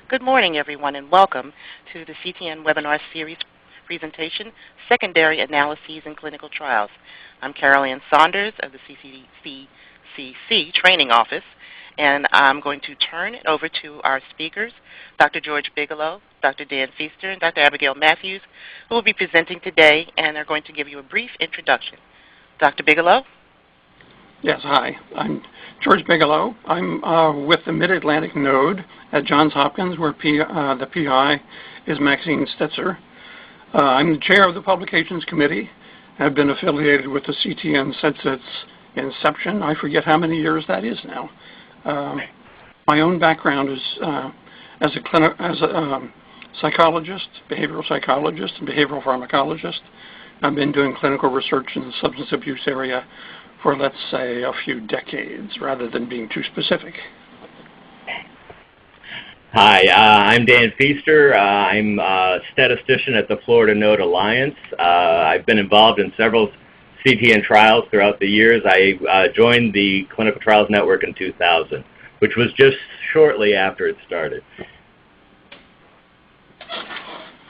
Good morning, everyone, and welcome to the CTN Webinar Series presentation, Secondary Analyses in Clinical Trials. I'm Carol Ann Saunders of the CCC Training Office, and I'm going to turn it over to our speakers, Dr. George Bigelow, Dr. Dan Feaster, and Dr. Abigail Matthews, who will be presenting today and are going to give you a brief introduction. Dr. Bigelow? Yes, hi. I'm George Bigelow. I'm with the Mid-Atlantic Node at Johns Hopkins, where the PI is Maxine Stetzer. I'm the chair of the Publications Committee. I've been affiliated with the CTN since its inception. I forget how many years that is now. My own background is as a psychologist, behavioral psychologist, and behavioral pharmacologist. I've been doing clinical research in the substance abuse area for, let's say, a few decades, rather than being too specific. Hi, I'm Dan Feaster. I'm a statistician at the Florida Node Alliance. I've been involved in several CTN trials throughout the years. I joined the Clinical Trials Network in 2000, which was just shortly after it started.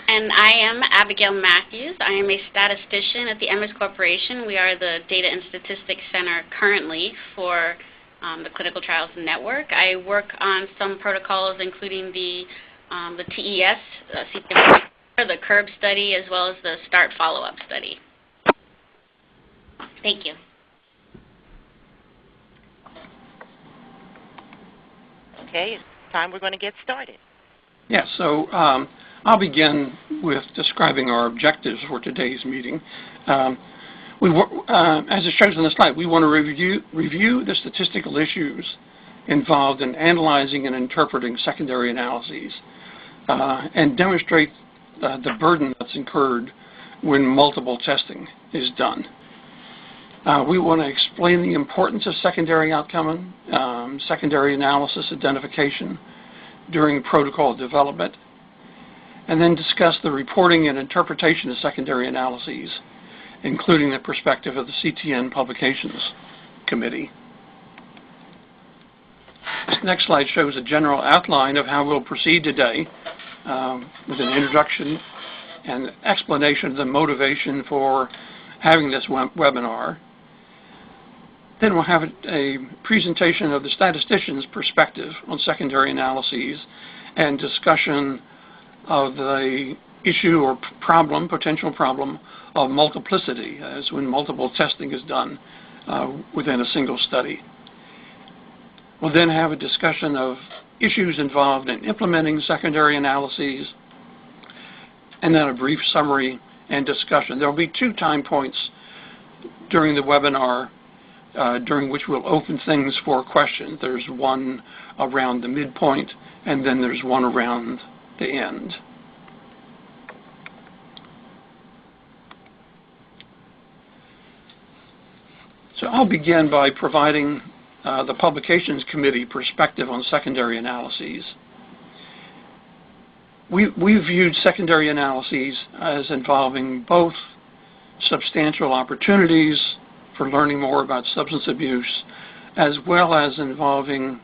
And I am Abigail Matthews. I am a statistician at the MS Corporation. We are the Data and Statistics Center currently for the Clinical Trials Network. I work on some protocols, including the TES, CTN, the CURB study, as well as the START follow-up study. Thank you. Okay, it's time we're going to get started. Yeah, so I'll begin with describing our objectives for today's meeting. As it shows on the slide, we want to review the statistical issues involved in analyzing and interpreting secondary analyses and demonstrate the burden that's incurred when multiple testing is done. We want to explain the importance of secondary outcome, secondary analysis identification during protocol development, and then discuss the reporting and interpretation of secondary analyses, including the perspective of the CTN Publications Committee. This next slide shows a general outline of how we'll proceed today with an introduction and explanation of the motivation for having this webinar. Then we'll have a presentation of the statistician's perspective on secondary analyses and discussion of the issue or problem, potential problem of multiplicity, as when multiple testing is done within a single study. We'll then have a discussion of issues involved in implementing secondary analyses, and then a brief summary and discussion. There will be 2 time points during the webinar during which we'll open things for questions. There's one around the midpoint, and then there's one around the end. So I'll begin by providing the Publications Committee perspective on secondary analyses. We viewed secondary analyses as involving both substantial opportunities for learning more about substance abuse, as well as involving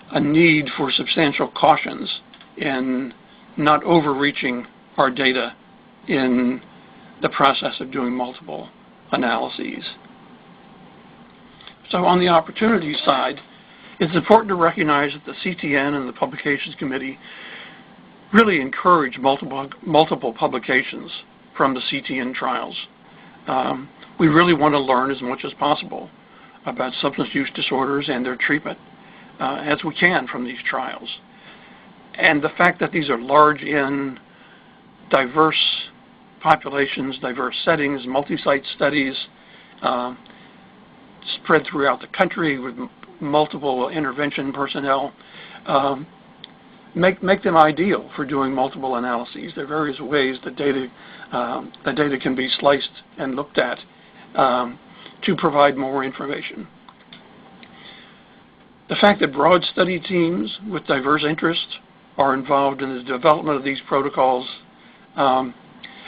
a need for substantial cautions in not overreaching our data in the process of doing multiple analyses. So on the opportunity side, it's important to recognize that the CTN and the Publications Committee really encourage multiple publications from the CTN trials. We really want to learn as much as possible about substance use disorders and their treatment as we can from these trials. And the fact that these are large in diverse populations, diverse settings, multi-site studies, spread throughout the country with multiple intervention personnel, make them ideal for doing multiple analyses. There are various ways the data can be sliced and looked at to provide more information. The fact that broad study teams with diverse interests are involved in the development of these protocols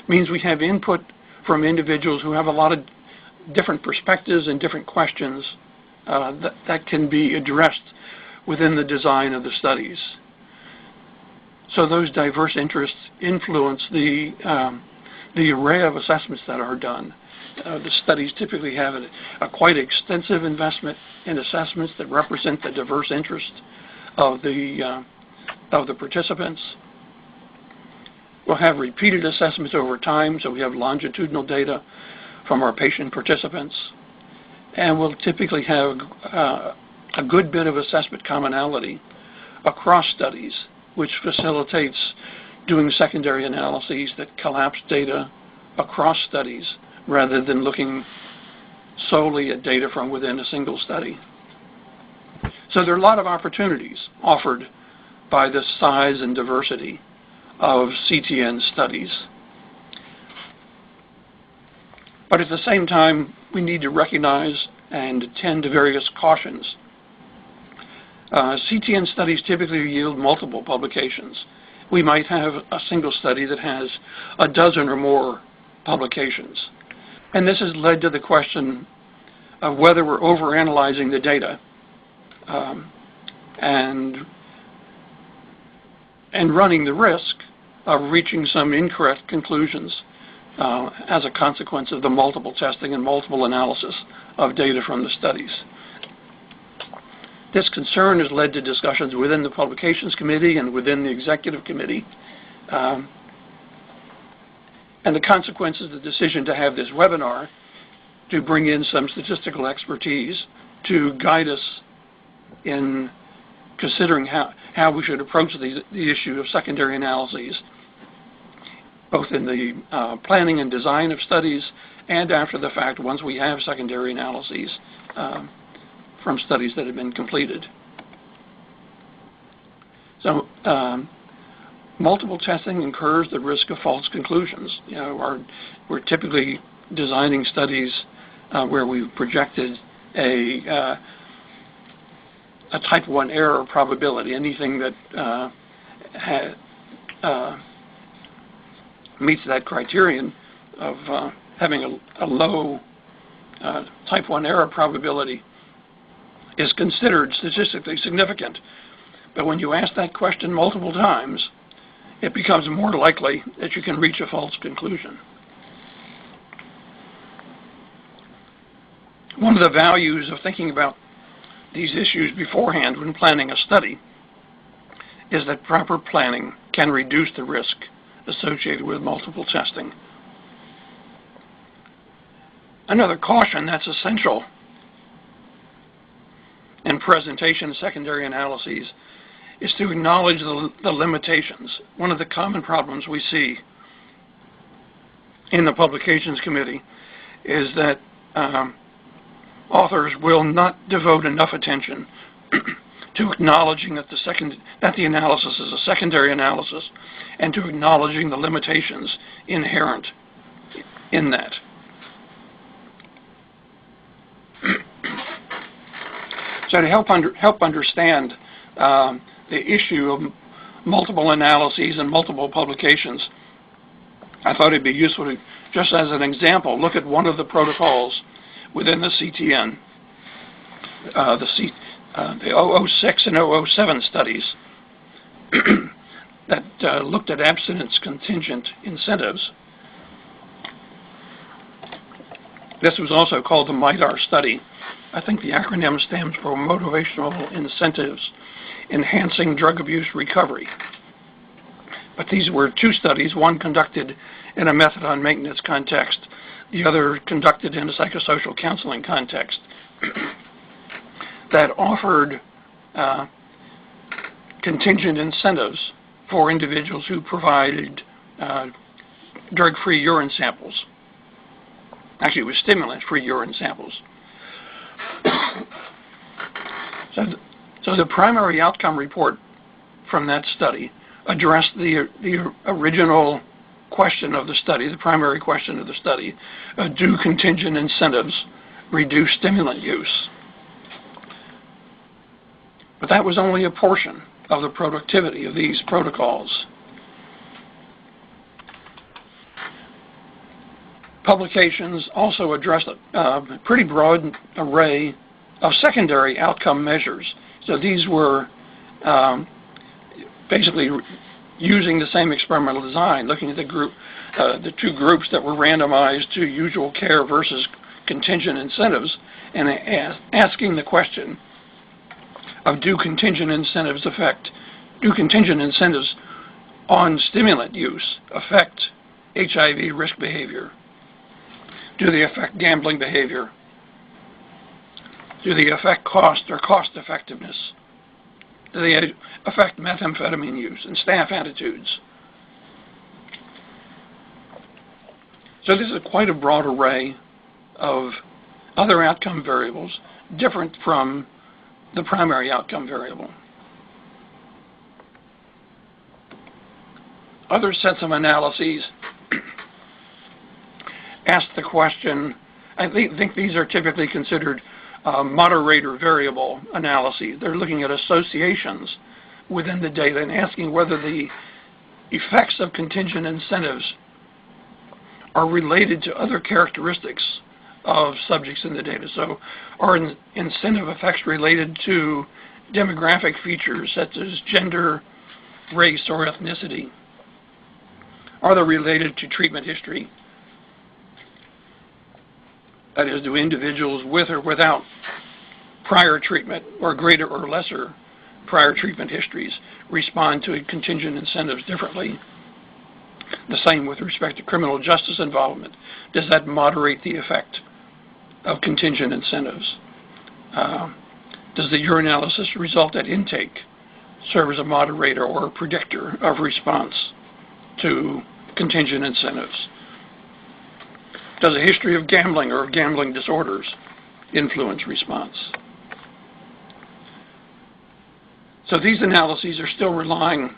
means we have input from individuals who have a lot of different perspectives and different questions that can be addressed within the design of the studies. So those diverse interests influence the array of assessments that are done. The studies typically have a quite extensive investment in assessments that represent the diverse interests of the participants. We'll have repeated assessments over time, so we have longitudinal data from our patient participants. And we'll typically have a good bit of assessment commonality across studies, which facilitates doing secondary analyses that collapse data across studies rather than looking solely at data from within a single study. So there are a lot of opportunities offered by the size and diversity of CTN studies. But at the same time, we need to recognize and attend to various cautions. CTN studies typically yield multiple publications. We might have a single study that has a dozen or more publications. And this has led to the question of whether we're overanalyzing the data and running the risk of reaching some incorrect conclusions as a consequence of the multiple testing and multiple analysis of data from the studies. This concern has led to discussions within the Publications Committee and within the Executive Committee. And the consequences of the decision to have this webinar to bring in some statistical expertise to guide us in considering how we should approach the issue of secondary analyses, both in the planning and design of studies and after the fact once we have secondary analyses from studies that have been completed. So multiple testing incurs the risk of false conclusions. We're typically designing studies where we've projected a type 1 error probability, anything that meets that criterion of having a low type 1 error probability is considered statistically significant. But when you ask that question multiple times, it becomes more likely that you can reach a false conclusion. One of the values of thinking about these issues beforehand when planning a study is that proper planning can reduce the risk associated with multiple testing. Another caution that's essential in presentation of secondary analyses is to acknowledge the limitations. One of the common problems we see in the Publications Committee is that authors will not devote enough attention to acknowledging that the analysis is a secondary analysis and to acknowledging the limitations inherent in that. So to help understand the issue of multiple analyses and multiple publications, I thought it'd be useful to, just as an example, look at one of the protocols within the CTN, the 006 and 007 studies that looked at abstinence contingent incentives. This was also called the MIDAR study. I think the acronym stands for Motivational Incentives Enhancing Drug Abuse Recovery. But these were two studies, one conducted in a methadone maintenance context, the other conducted in a psychosocial counseling context, that offered contingent incentives for individuals who provided drug-free urine samples. Actually, it was stimulant-free urine samples. So the primary outcome report from that study addressed the original question of the study, the primary question of the study, do contingent incentives reduce stimulant use? But that was only a portion of the productivity of these protocols. Publications also addressed a pretty broad array of secondary outcome measures. So these were basically using the same experimental design, looking at the two groups that were randomized to usual care versus contingent incentives, and asking the question of do contingent incentives on stimulant use affect HIV risk behavior? Do they affect gambling behavior? Do they affect cost or cost effectiveness? Do they affect methamphetamine use and staff attitudes? So this is quite a broad array of other outcome variables different from the primary outcome variable. Other sets of analyses ask the question, I think these are typically considered moderator variable analyses. They're looking at associations within the data and asking whether the effects of contingent incentives are related to other characteristics of subjects in the data. So are incentive effects related to demographic features such as gender, race, or ethnicity? Are they related to treatment history? That is, do individuals with or without prior treatment or greater or lesser prior treatment histories respond to contingent incentives differently? The same with respect to criminal justice involvement. Does that moderate the effect of contingent incentives? Does the urinalysis result at intake serve as a moderator or a predictor of response to contingent incentives? Does a history of gambling or of gambling disorders influence response? So these analyses are still relying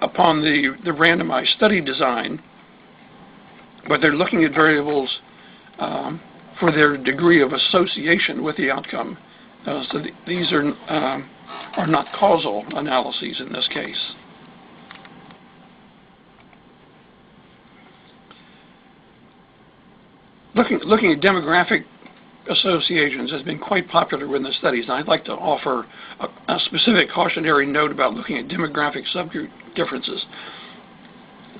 upon the randomized study design, but they're looking at variables for their degree of association with the outcome. So these are not causal analyses in this case. Looking at demographic associations has been quite popular in the studies, and I'd like to offer a specific cautionary note about looking at demographic subgroup differences.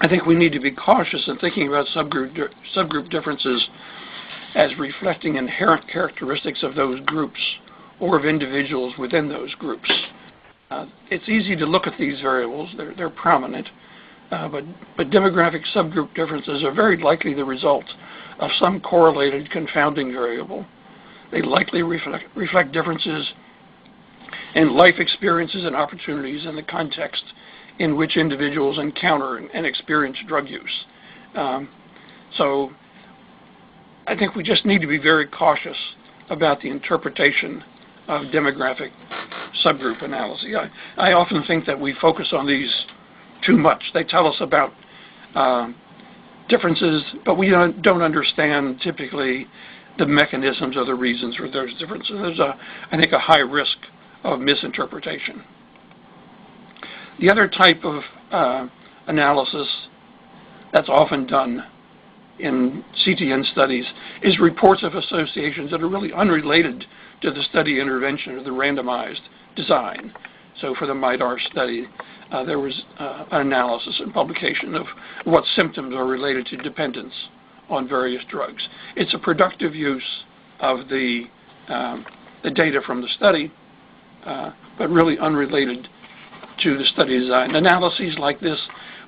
I think we need to be cautious in thinking about subgroup differences as reflecting inherent characteristics of those groups or of individuals within those groups. It's easy to look at these variables, they're prominent, but demographic subgroup differences are very likely the result of some correlated confounding variable. They likely reflect differences in life experiences and opportunities in the context in which individuals encounter and experience drug use. So I think we just need to be very cautious about the interpretation of demographic subgroup analysis. I often think that we focus on these too much. They tell us about differences, but we don't understand typically the mechanisms or the reasons for those differences. There's, I think, a high risk of misinterpretation. The other type of analysis that's often done in CTN studies is reports of associations that are really unrelated to the study intervention or the randomized design. So for the MIDAR study, there was an analysis and publication of what symptoms are related to dependence on various drugs. It's a productive use of the data from the study, but really unrelated to the study design. Analyses like this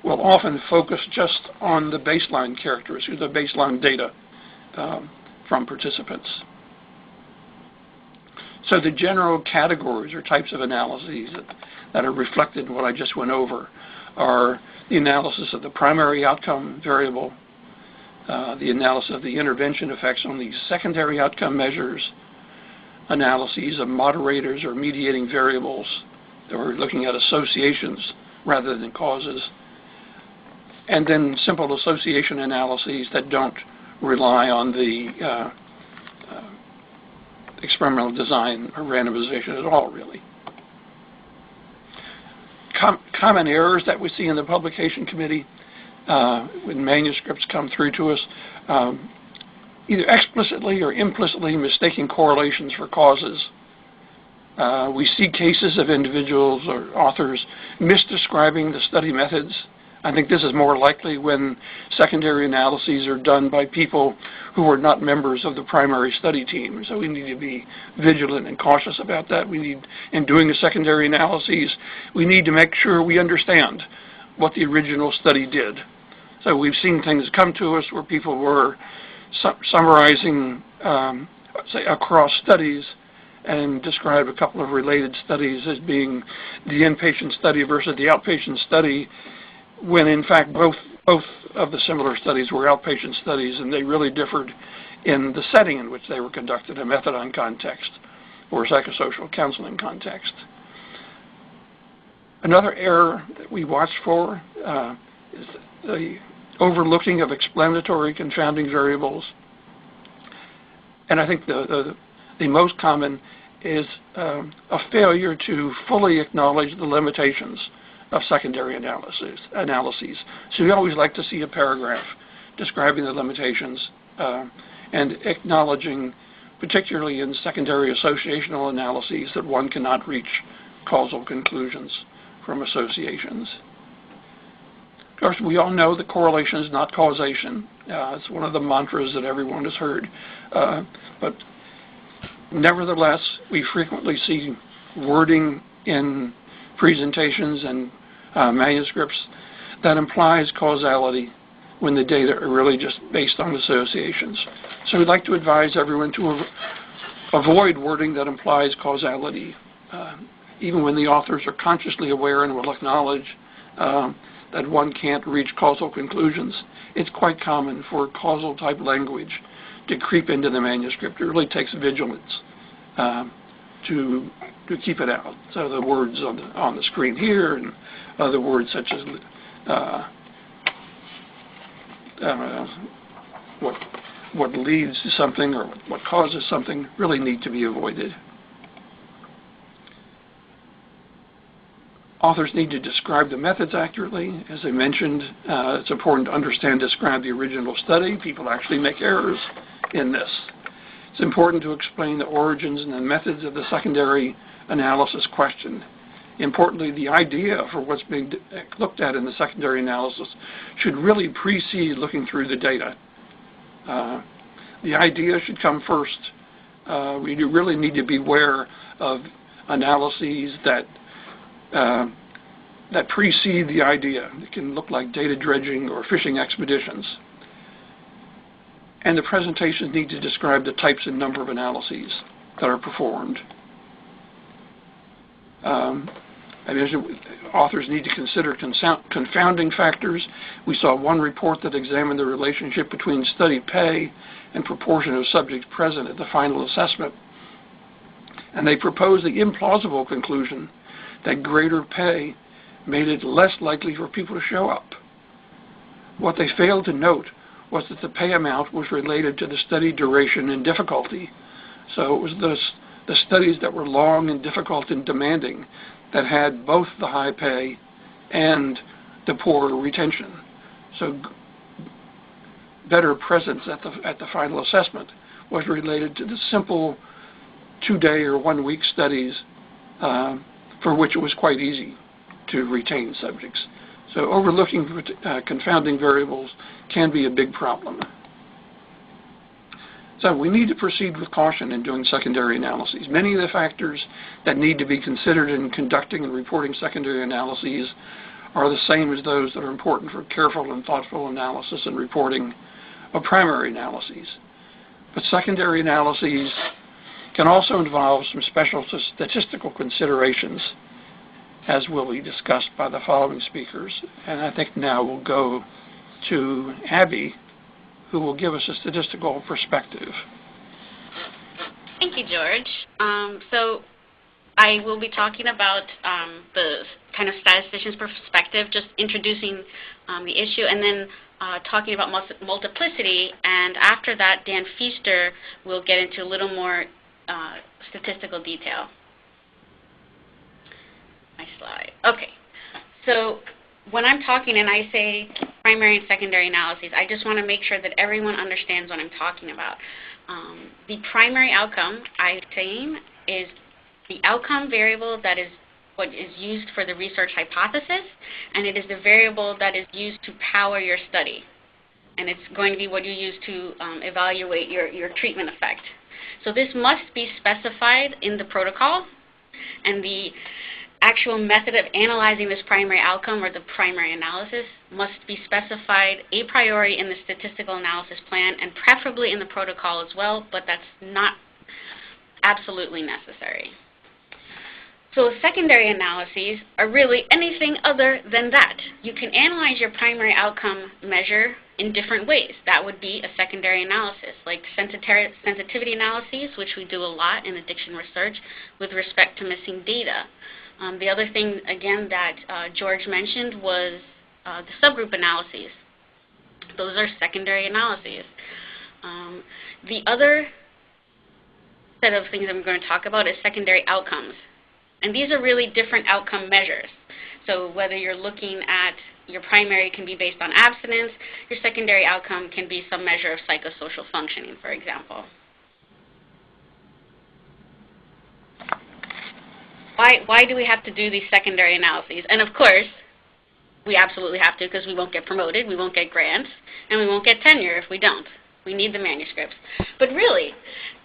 will often focus just on the baseline characteristics, the baseline data from participants. So the general categories or types of analyses that are reflected in what I just went over are the analysis of the primary outcome variable, the analysis of the intervention effects on these secondary outcome measures, analyses of moderators or mediating variables that we're looking at associations rather than causes, and then simple association analyses that don't rely on the experimental design or randomization at all, really. Common errors that we see in the publication committee when manuscripts come through to us, either explicitly or implicitly mistaking correlations for causes, We see cases of individuals or authors misdescribing the study methods. I think this is more likely when secondary analyses are done by people who are not members of the primary study team. So we need to be vigilant and cautious about that. In doing a secondary analyses, we need to make sure we understand what the original study did. So we've seen things come to us where people were summarizing, say, across studies and describe a couple of related studies as being the inpatient study versus the outpatient study, when in fact both of the similar studies were outpatient studies, and they really differed in the setting in which they were conducted, a methadone context or psychosocial counseling context. Another error that we watch for is the overlooking of explanatory confounding variables. And I think the most common is a failure to fully acknowledge the limitations of secondary analyses. So we always like to see a paragraph describing the limitations and acknowledging, particularly in secondary associational analyses, that one cannot reach causal conclusions from associations. Of course, we all know that correlation is not causation. It's one of the mantras that everyone has heard. But nevertheless, we frequently see wording in presentations and manuscripts that implies causality when the data are really just based on associations. So we'd like to advise everyone to avoid wording that implies causality, even when the authors are consciously aware and will acknowledge that one can't reach causal conclusions. It's quite common for causal type language to creep into the manuscript. It really takes vigilance to keep it out. So the words on the screen here and other words such as what leads to something or what causes something really need to be avoided. Authors need to describe the methods accurately. As I mentioned, it's important to understand, describe the original study. People actually make errors in this. It's important to explain the origins and the methods of the secondary analysis question. Importantly, the idea for what's being looked at in the secondary analysis should really precede looking through the data. The idea should come first. We really need to be aware of analyses that precede the idea. It can look like data dredging or fishing expeditions. And the presentations need to describe the types and number of analyses that are performed. Authors need to consider confounding factors. We saw one report that examined the relationship between study pay and proportion of subjects present at the final assessment. And they proposed the implausible conclusion that greater pay made it less likely for people to show up. What they failed to note was that the pay amount was related to the study duration and difficulty. So it was the studies that were long and difficult and demanding that had both the high pay and the poor retention. So better presence at the final assessment was related to the simple 2-day or 1-week studies for which it was quite easy to retain subjects. So overlooking confounding variables can be a big problem. So we need to proceed with caution in doing secondary analyses. Many of the factors that need to be considered in conducting and reporting secondary analyses are the same as those that are important for careful and thoughtful analysis and reporting of primary analyses. But secondary analyses can also involve some special statistical considerations, as will be discussed by the following speakers. And I think now we'll go to Abby, who will give us a statistical perspective. Thank you, George. So I will be talking about the kind of statistician's perspective, just introducing the issue, and then talking about multiplicity. And after that, Dan Feaster will get into a little more statistical detail. My slide. Okay. So when I'm talking and I say primary and secondary analyses, I just want to make sure that everyone understands what I'm talking about. The primary outcome I'm saying is the outcome variable that is what is used for the research hypothesis, and it is the variable that is used to power your study. And it's going to be what you use to evaluate your treatment effect. So this must be specified in the protocol, and the actual method of analyzing this primary outcome or the primary analysis must be specified a priori in the statistical analysis plan and preferably in the protocol as well, but that's not absolutely necessary. So secondary analyses are really anything other than that. You can analyze your primary outcome measure in different ways. That would be a secondary analysis, like sensitivity analyses, which we do a lot in addiction research with respect to missing data. The other thing, again, that George mentioned was the subgroup analyses. Those are secondary analyses. The other set of things I'm going to talk about is secondary outcomes. And these are really different outcome measures. So whether you're looking at your primary can be based on abstinence, your secondary outcome can be some measure of psychosocial functioning, for example. Why do we have to do these secondary analyses? And of course, we absolutely have to because we won't get promoted, we won't get grants, and we won't get tenure if we don't. We need the manuscripts. But really,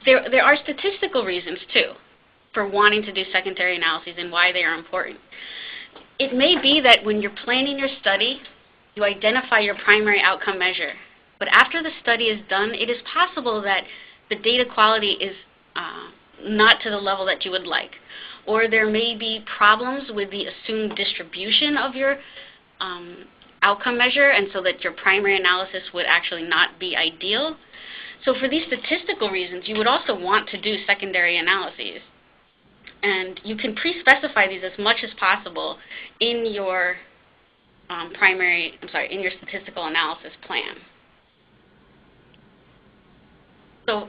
there are statistical reasons too for wanting to do secondary analyses and why they are important. It may be that when you're planning your study, you identify your primary outcome measure. But after the study is done, it is possible that the data quality is not to the level that you would like. Or there may be problems with the assumed distribution of your outcome measure, and so that your primary analysis would actually not be ideal. So for these statistical reasons, you would also want to do secondary analyses. And you can pre-specify these as much as possible in your in your statistical analysis plan. So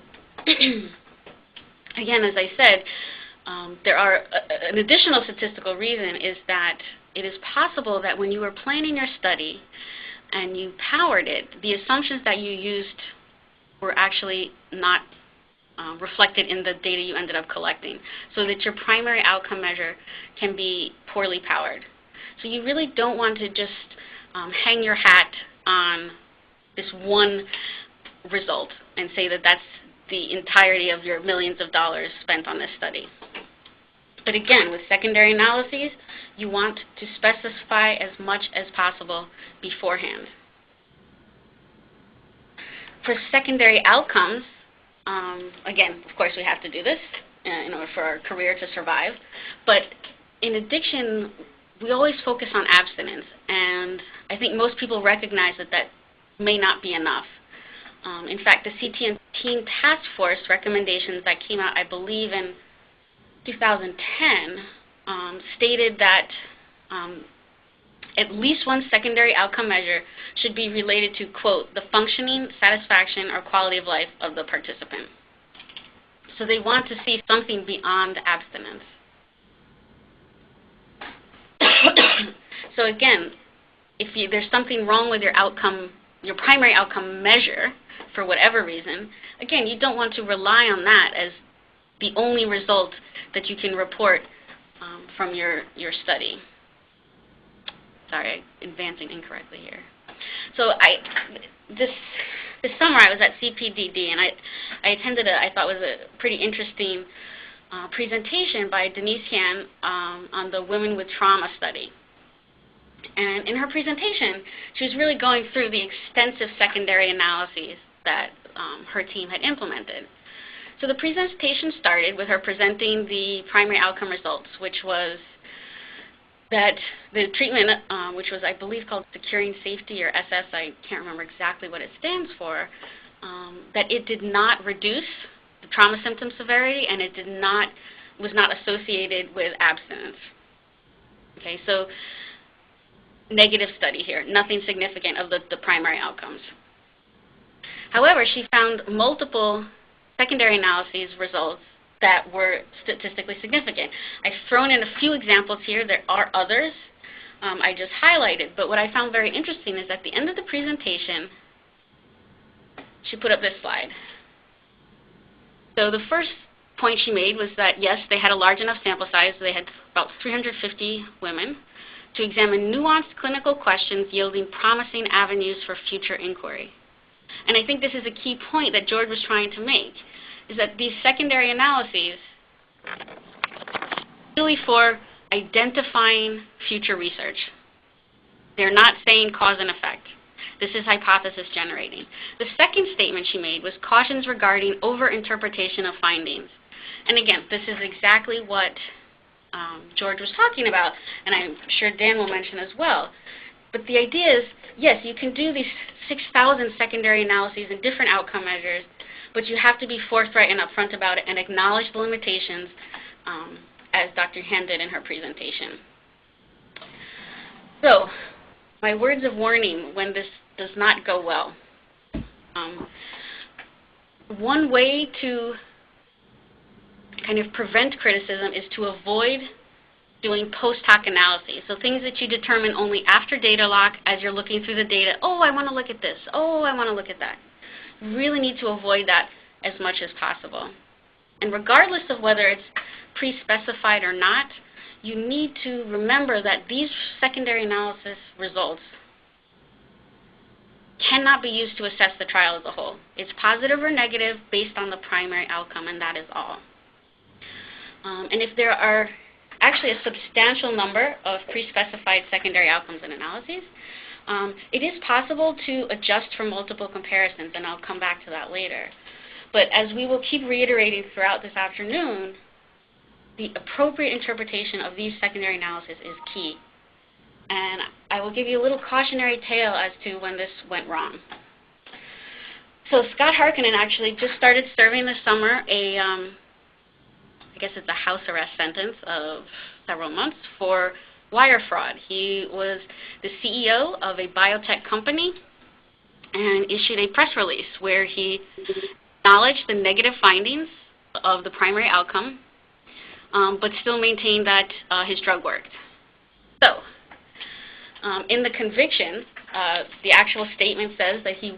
again, as I said, an additional statistical reason is that it is possible that when you were planning your study and you powered it, the assumptions that you used were actually not reflected in the data you ended up collecting, so that your primary outcome measure can be poorly powered. So you really don't want to just hang your hat on this one result and say that that's the entirety of your millions of dollars spent on this study. But again, with secondary analyses, you want to specify as much as possible beforehand. For secondary outcomes, again, of course, we have to do this in order for our career to survive. But in addiction, we always focus on abstinence. And I think most people recognize that that may not be enough. In fact, the CTN Teen Task Force recommendations that came out, I believe, in 2010, stated that at least one secondary outcome measure should be related to, quote, the functioning, satisfaction, or quality of life of the participant. So they want to see something beyond abstinence. So again, if there's something wrong with your outcome, your primary outcome measure, for whatever reason, again, you don't want to rely on that as the only result that you can report from your study. Sorry, I'm advancing incorrectly here. So this summer I was at CPDD, and I attended I thought was a pretty interesting presentation by Denise Han on the Women with Trauma study. And in her presentation, she was really going through the extensive secondary analyses that her team had implemented. So the presentation started with her presenting the primary outcome results, which was that the treatment, which was, I believe, called Securing Safety, or SS, I can't remember exactly what it stands for, that it did not reduce the trauma symptom severity, and it was not associated with abstinence. Okay, so negative study here, nothing significant of the primary outcomes. However, she found multiple secondary analyses results that were statistically significant. I've thrown in a few examples here. There are others I just highlighted, but what I found very interesting is at the end of the presentation, she put up this slide. So the first point she made was that, yes, they had a large enough sample size. They had about 350 women to examine nuanced clinical questions yielding promising avenues for future inquiry. And I think this is a key point that George was trying to make, is that these secondary analyses are really for identifying future research. They're not saying cause and effect. This is hypothesis generating. The second statement she made was cautions regarding overinterpretation of findings. And again, this is exactly what George was talking about, and I'm sure Dan will mention as well. But the idea is, yes, you can do these 6,000 secondary analyses and different outcome measures, but you have to be forthright and upfront about it and acknowledge the limitations, as Dr. Han did in her presentation. So, my words of warning when this does not go well. One way to kind of prevent criticism is to avoid doing post-hoc analyses. So things that you determine only after data lock as you're looking through the data. Oh, I want to look at this. Oh, I want to look at that. You really need to avoid that as much as possible. And regardless of whether it's pre-specified or not, you need to remember that these secondary analysis results cannot be used to assess the trial as a whole. It's positive or negative based on the primary outcome, and that is all. And if there are actually a substantial number of pre-specified secondary outcomes and analyses, it is possible to adjust for multiple comparisons, and I'll come back to that later. But as we will keep reiterating throughout this afternoon, the appropriate interpretation of these secondary analyses is key. And I will give you a little cautionary tale as to when this went wrong. So Scott Harkinen actually just started serving this summer I guess it's a house arrest sentence of several months for wire fraud. He was the CEO of a biotech company and issued a press release where he acknowledged the negative findings of the primary outcome, but still maintained that his drug worked. So, in the conviction, the actual statement says that he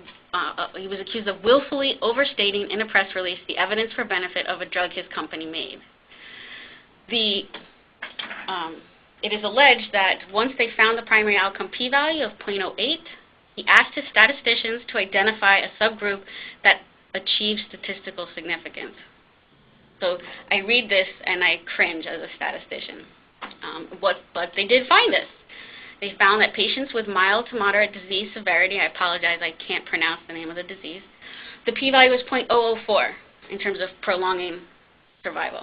was accused of willfully overstating in a press release the evidence for benefit of a drug his company made. It is alleged that once they found the primary outcome p-value of 0.08, he asked his statisticians to identify a subgroup that achieved statistical significance. So I read this and I cringe as a statistician. But they did find this. They found that patients with mild to moderate disease severity, I apologize, I can't pronounce the name of the disease, the p-value was 0.004 in terms of prolonging survival.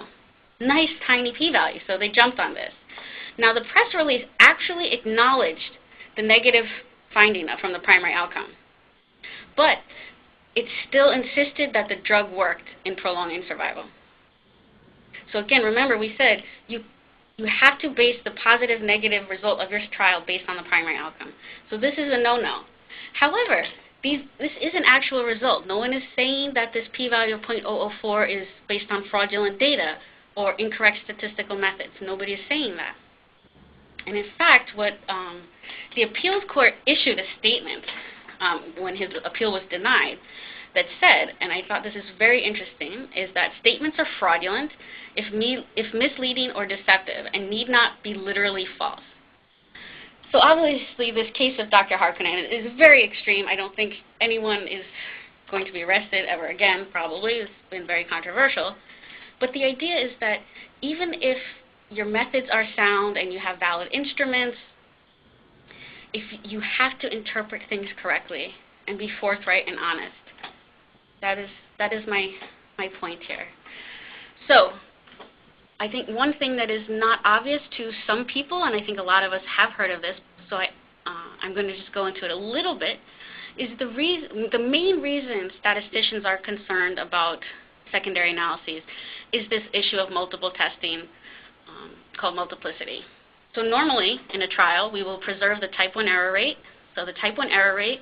Nice tiny p-value, so they jumped on this. Now the press release actually acknowledged the negative finding from the primary outcome, but it still insisted that the drug worked in prolonging survival. So again, remember we said you have to base the positive negative result of your trial based on the primary outcome. So this is a no-no. However, this is an actual result. No one is saying that this p-value of 0.004 is based on fraudulent data or incorrect statistical methods. Nobody is saying that. And in fact, what the appeals court issued a statement when his appeal was denied that said, and I thought this is very interesting, is that statements are fraudulent if misleading or deceptive and need not be literally false. So obviously this case of Dr. Harkinen is very extreme. I don't think anyone is going to be arrested ever again, probably. It's been very controversial. But the idea is that even if your methods are sound and you have valid instruments, if you have to interpret things correctly and be forthright and honest. That is my point here. So I think one thing that is not obvious to some people, and I think a lot of us have heard of this, so I'm going to just go into it a little bit, is the main reason statisticians are concerned about secondary analyses is this issue of multiple testing called multiplicity. So normally in a trial we will preserve the type 1 error rate. So the type 1 error rate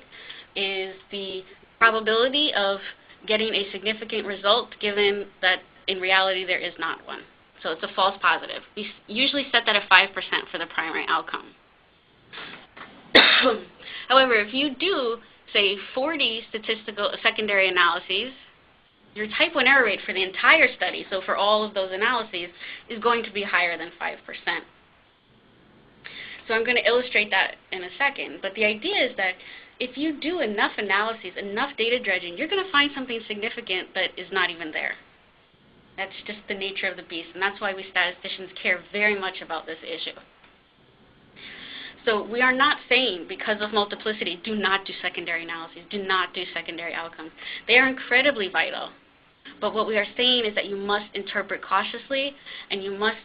is the probability of getting a significant result given that in reality there is not one. So it's a false positive. We usually set that at 5% for the primary outcome. However, if you do, say, 40 statistical secondary analyses your type 1 error rate for the entire study, so for all of those analyses, is going to be higher than 5%. So I'm going to illustrate that in a second. But the idea is that if you do enough analyses, enough data dredging, you're going to find something significant that is not even there. That's just the nature of the beast, and that's why we statisticians care very much about this issue. So we are not saying, because of multiplicity, do not do secondary analyses, do not do secondary outcomes. They are incredibly vital. But what we are saying is that you must interpret cautiously, and you must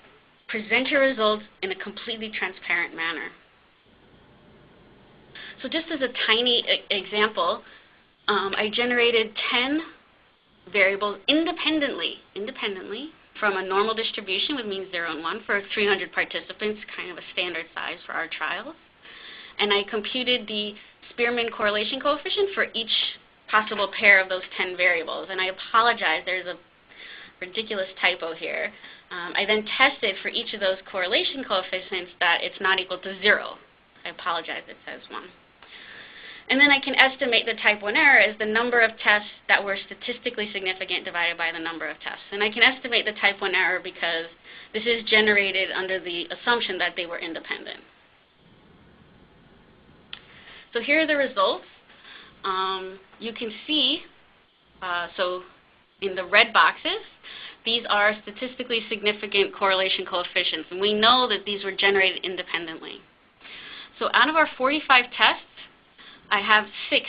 present your results in a completely transparent manner. So just as a tiny example, I generated 10 variables independently from a normal distribution with means 0 and 1 for 300 participants, kind of a standard size for our trials. And I computed the Spearman correlation coefficient for each possible pair of those 10 variables. And I apologize, there's a ridiculous typo here. I then tested for each of those correlation coefficients that it's not equal to 0. I apologize, it says 1. And then I can estimate the type 1 error as the number of tests that were statistically significant divided by the number of tests. And I can estimate the type 1 error because this is generated under the assumption that they were independent. So here are the results. You can see, so in the red boxes, these are statistically significant correlation coefficients. And we know that these were generated independently. So out of our 45 tests, I have 6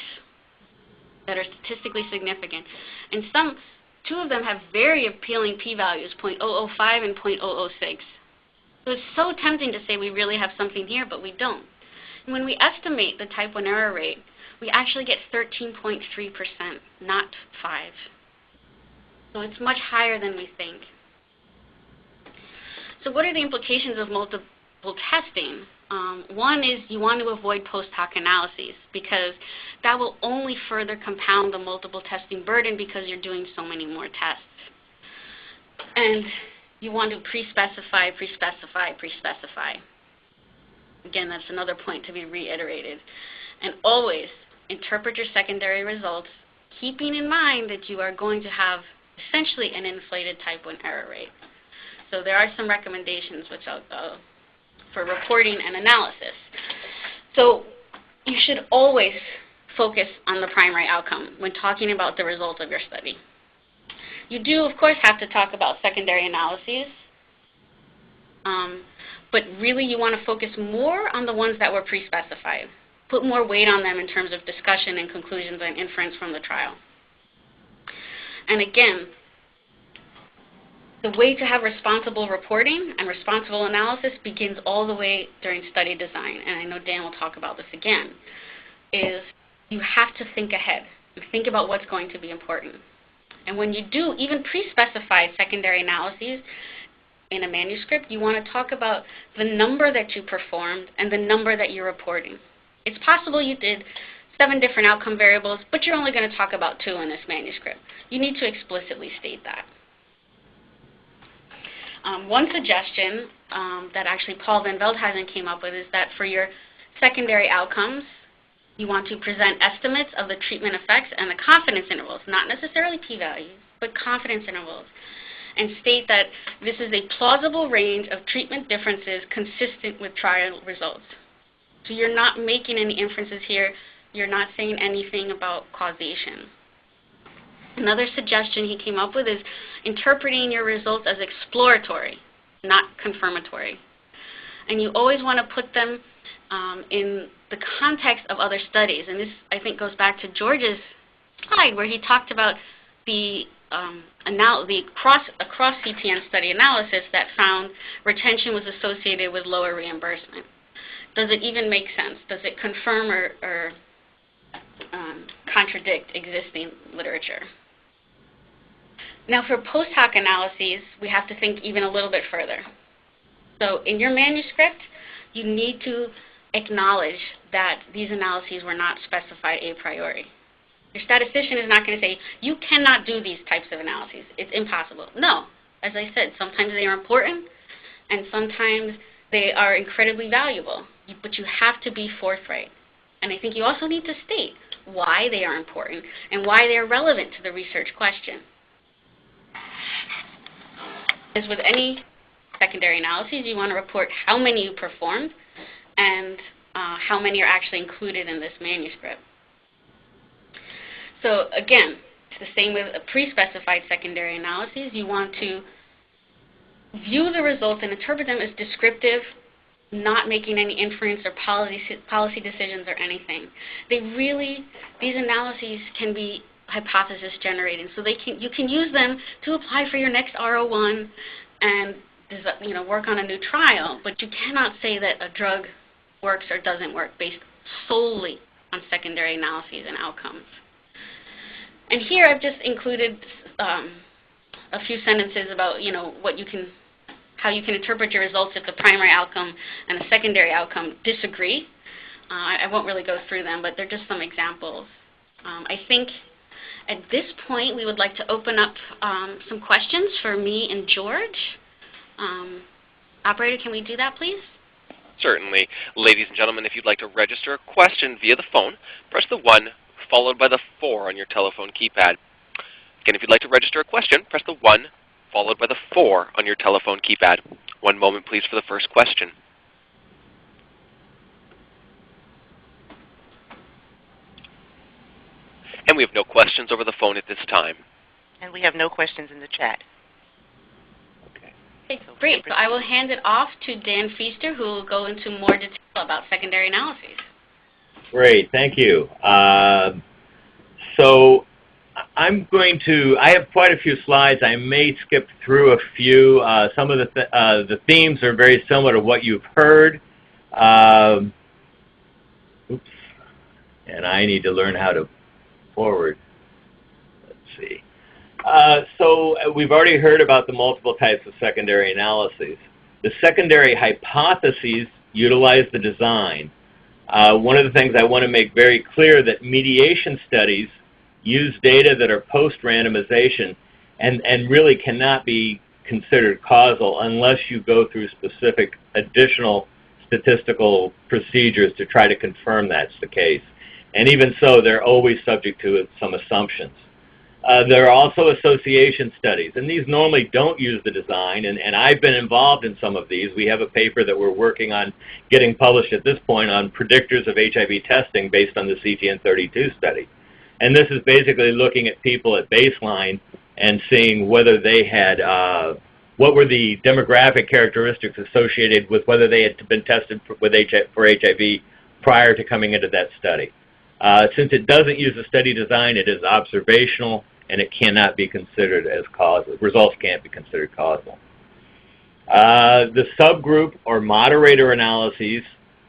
that are statistically significant. And 2 of them have very appealing p-values, 0.005 and 0.006. So it's so tempting to say we really have something here, but we don't. And when we estimate the type 1 error rate, we actually get 13.3%, not 5. So it's much higher than we think. So what are the implications of multiple testing? One is you want to avoid post hoc analyses because that will only further compound the multiple testing burden because you're doing so many more tests. And you want to pre-specify, pre-specify, pre-specify. Again, that's another point to be reiterated. And always interpret your secondary results, keeping in mind that you are going to have essentially an inflated type 1 error rate. So there are some recommendations which I'll go for reporting and analysis. So you should always focus on the primary outcome when talking about the result of your study. You do, of course, have to talk about secondary analyses, but really you want to focus more on the ones that were pre-specified. Put more weight on them in terms of discussion and conclusions and inference from the trial. And again, the way to have responsible reporting and responsible analysis begins all the way during study design, and I know Dan will talk about this again, is you have to think ahead. You think about what's going to be important. And when you do even pre-specified secondary analyses in a manuscript, you want to talk about the number that you performed and the number that you're reporting. It's possible you did 7 different outcome variables, but you're only going to talk about 2 in this manuscript. You need to explicitly state that. One suggestion that actually Paul Van Veldhuizen came up with is that for your secondary outcomes, you want to present estimates of the treatment effects and the confidence intervals, not necessarily p-values, but confidence intervals, and state that this is a plausible range of treatment differences consistent with trial results. So you're not making any inferences here. You're not saying anything about causation. Another suggestion he came up with is interpreting your results as exploratory, not confirmatory. And you always want to put them in the context of other studies. And this, I think, goes back to George's slide where he talked about the cross CTN study analysis that found retention was associated with lower reimbursement. Does it even make sense? Does it confirm or contradict existing literature? Now for post hoc analyses, we have to think even a little bit further. So in your manuscript, you need to acknowledge that these analyses were not specified a priori. Your statistician is not going to say, you cannot do these types of analyses. It's impossible. No. As I said, sometimes they are important, and sometimes they are incredibly valuable. But you have to be forthright. And I think you also need to state why they are important and why they are relevant to the research question. As with any secondary analyses, you want to report how many you performed and how many are actually included in this manuscript. So again, it's the same with a pre-specified secondary analyses. You want to view the results and interpret them as descriptive, not making any inference or policy decisions or anything. These analyses can be hypothesis generating, so you can use them to apply for your next R01 and work on a new trial, but you cannot say that a drug works or doesn't work based solely on secondary analyses and outcomes. And here I've just included a few sentences about how you can interpret your results if the primary outcome and the secondary outcome disagree. I won't really go through them, but they're just some examples. I think at this point we would like to open up some questions for me and George. Operator, can we do that, please? Certainly. Ladies and gentlemen, if you'd like to register a question via the phone, press the 1 followed by the 4 on your telephone keypad. Again, if you'd like to register a question, press the 1 followed by the 4 on your telephone keypad. One moment, please, for the first question. And we have no questions over the phone at this time. And we have no questions in the chat. Okay, great. So I will hand it off to Dan Feaster, who will go into more detail about secondary analyses. Great, thank you. So I have quite a few slides. I may skip through a few. Some of the themes are very similar to what you've heard. Oops. And I need to learn how to forward. Let's see. So we've already heard about the multiple types of secondary analyses. The secondary hypotheses utilize the design. One of the things I want to make very clear that mediation studies use data that are post-randomization and really cannot be considered causal unless you go through specific additional statistical procedures to try to confirm that's the case. And even so, they're always subject to some assumptions. There are also association studies, and these normally don't use the design, and I've been involved in some of these. We have a paper that we're working on getting published at this point on predictors of HIV testing based on the CTN 32 study. And this is basically looking at people at baseline and seeing whether they had, what were the demographic characteristics associated with whether they had been tested for HIV prior to coming into that study. Since it doesn't use a study design, it is observational, and it cannot be considered as causal. Results can't be considered causal. The subgroup or moderator analyses,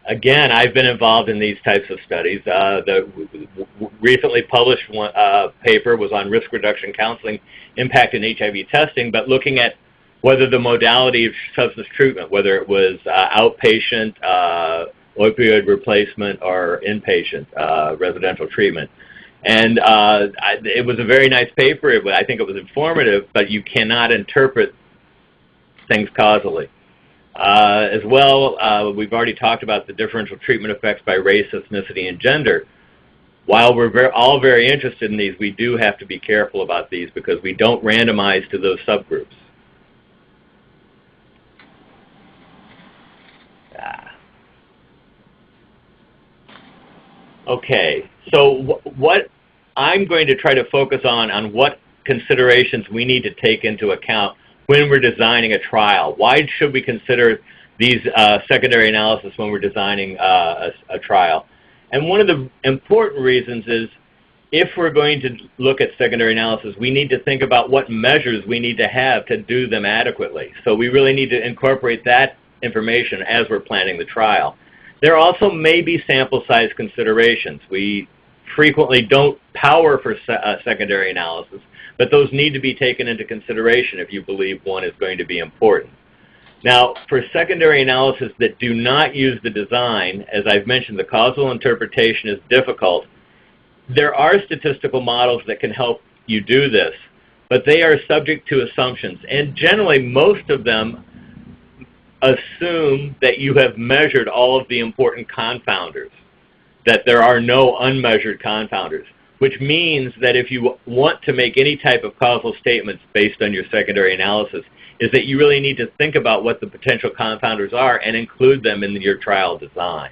again, I've been involved in these types of studies. The recently published paper was on risk reduction counseling impact in HIV testing, but looking at whether the modality of substance treatment, whether it was outpatient, opioid replacement, or inpatient residential treatment. And it was a very nice paper. I think it was informative, but you cannot interpret things causally. As well, we've already talked about the differential treatment effects by race, ethnicity, and gender. While we're all very interested in these, we do have to be careful about these because we don't randomize to those subgroups. Okay, so what I'm going to try to focus on what considerations we need to take into account when we're designing a trial. Why should we consider these secondary analysis when we're designing a trial? And one of the important reasons is if we're going to look at secondary analysis, we need to think about what measures we need to have to do them adequately. So we really need to incorporate that information as we're planning the trial. There also may be sample size considerations. We frequently don't power for secondary analysis, but those need to be taken into consideration if you believe one is going to be important. Now, for secondary analysis that do not use the design, as I've mentioned, the causal interpretation is difficult. There are statistical models that can help you do this, but they are subject to assumptions, and generally most of them assume that you have measured all of the important confounders, that there are no unmeasured confounders, which means that if you want to make any type of causal statements based on your secondary analysis, is that you really need to think about what the potential confounders are and include them in your trial design.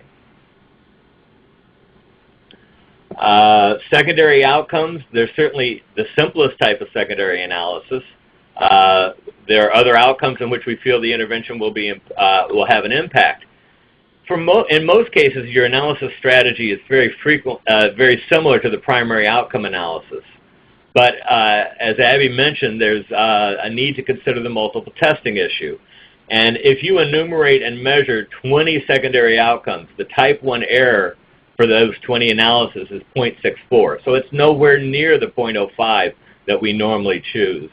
Secondary outcomes, they're certainly the simplest type of secondary analysis. There are other outcomes in which we feel the intervention will have an impact. In most cases, your analysis strategy is very similar to the primary outcome analysis. But as Abby mentioned, there's a need to consider the multiple testing issue. And if you enumerate and measure 20 secondary outcomes, the type 1 error for those 20 analyses is 0.64. So it's nowhere near the 0.05 that we normally choose.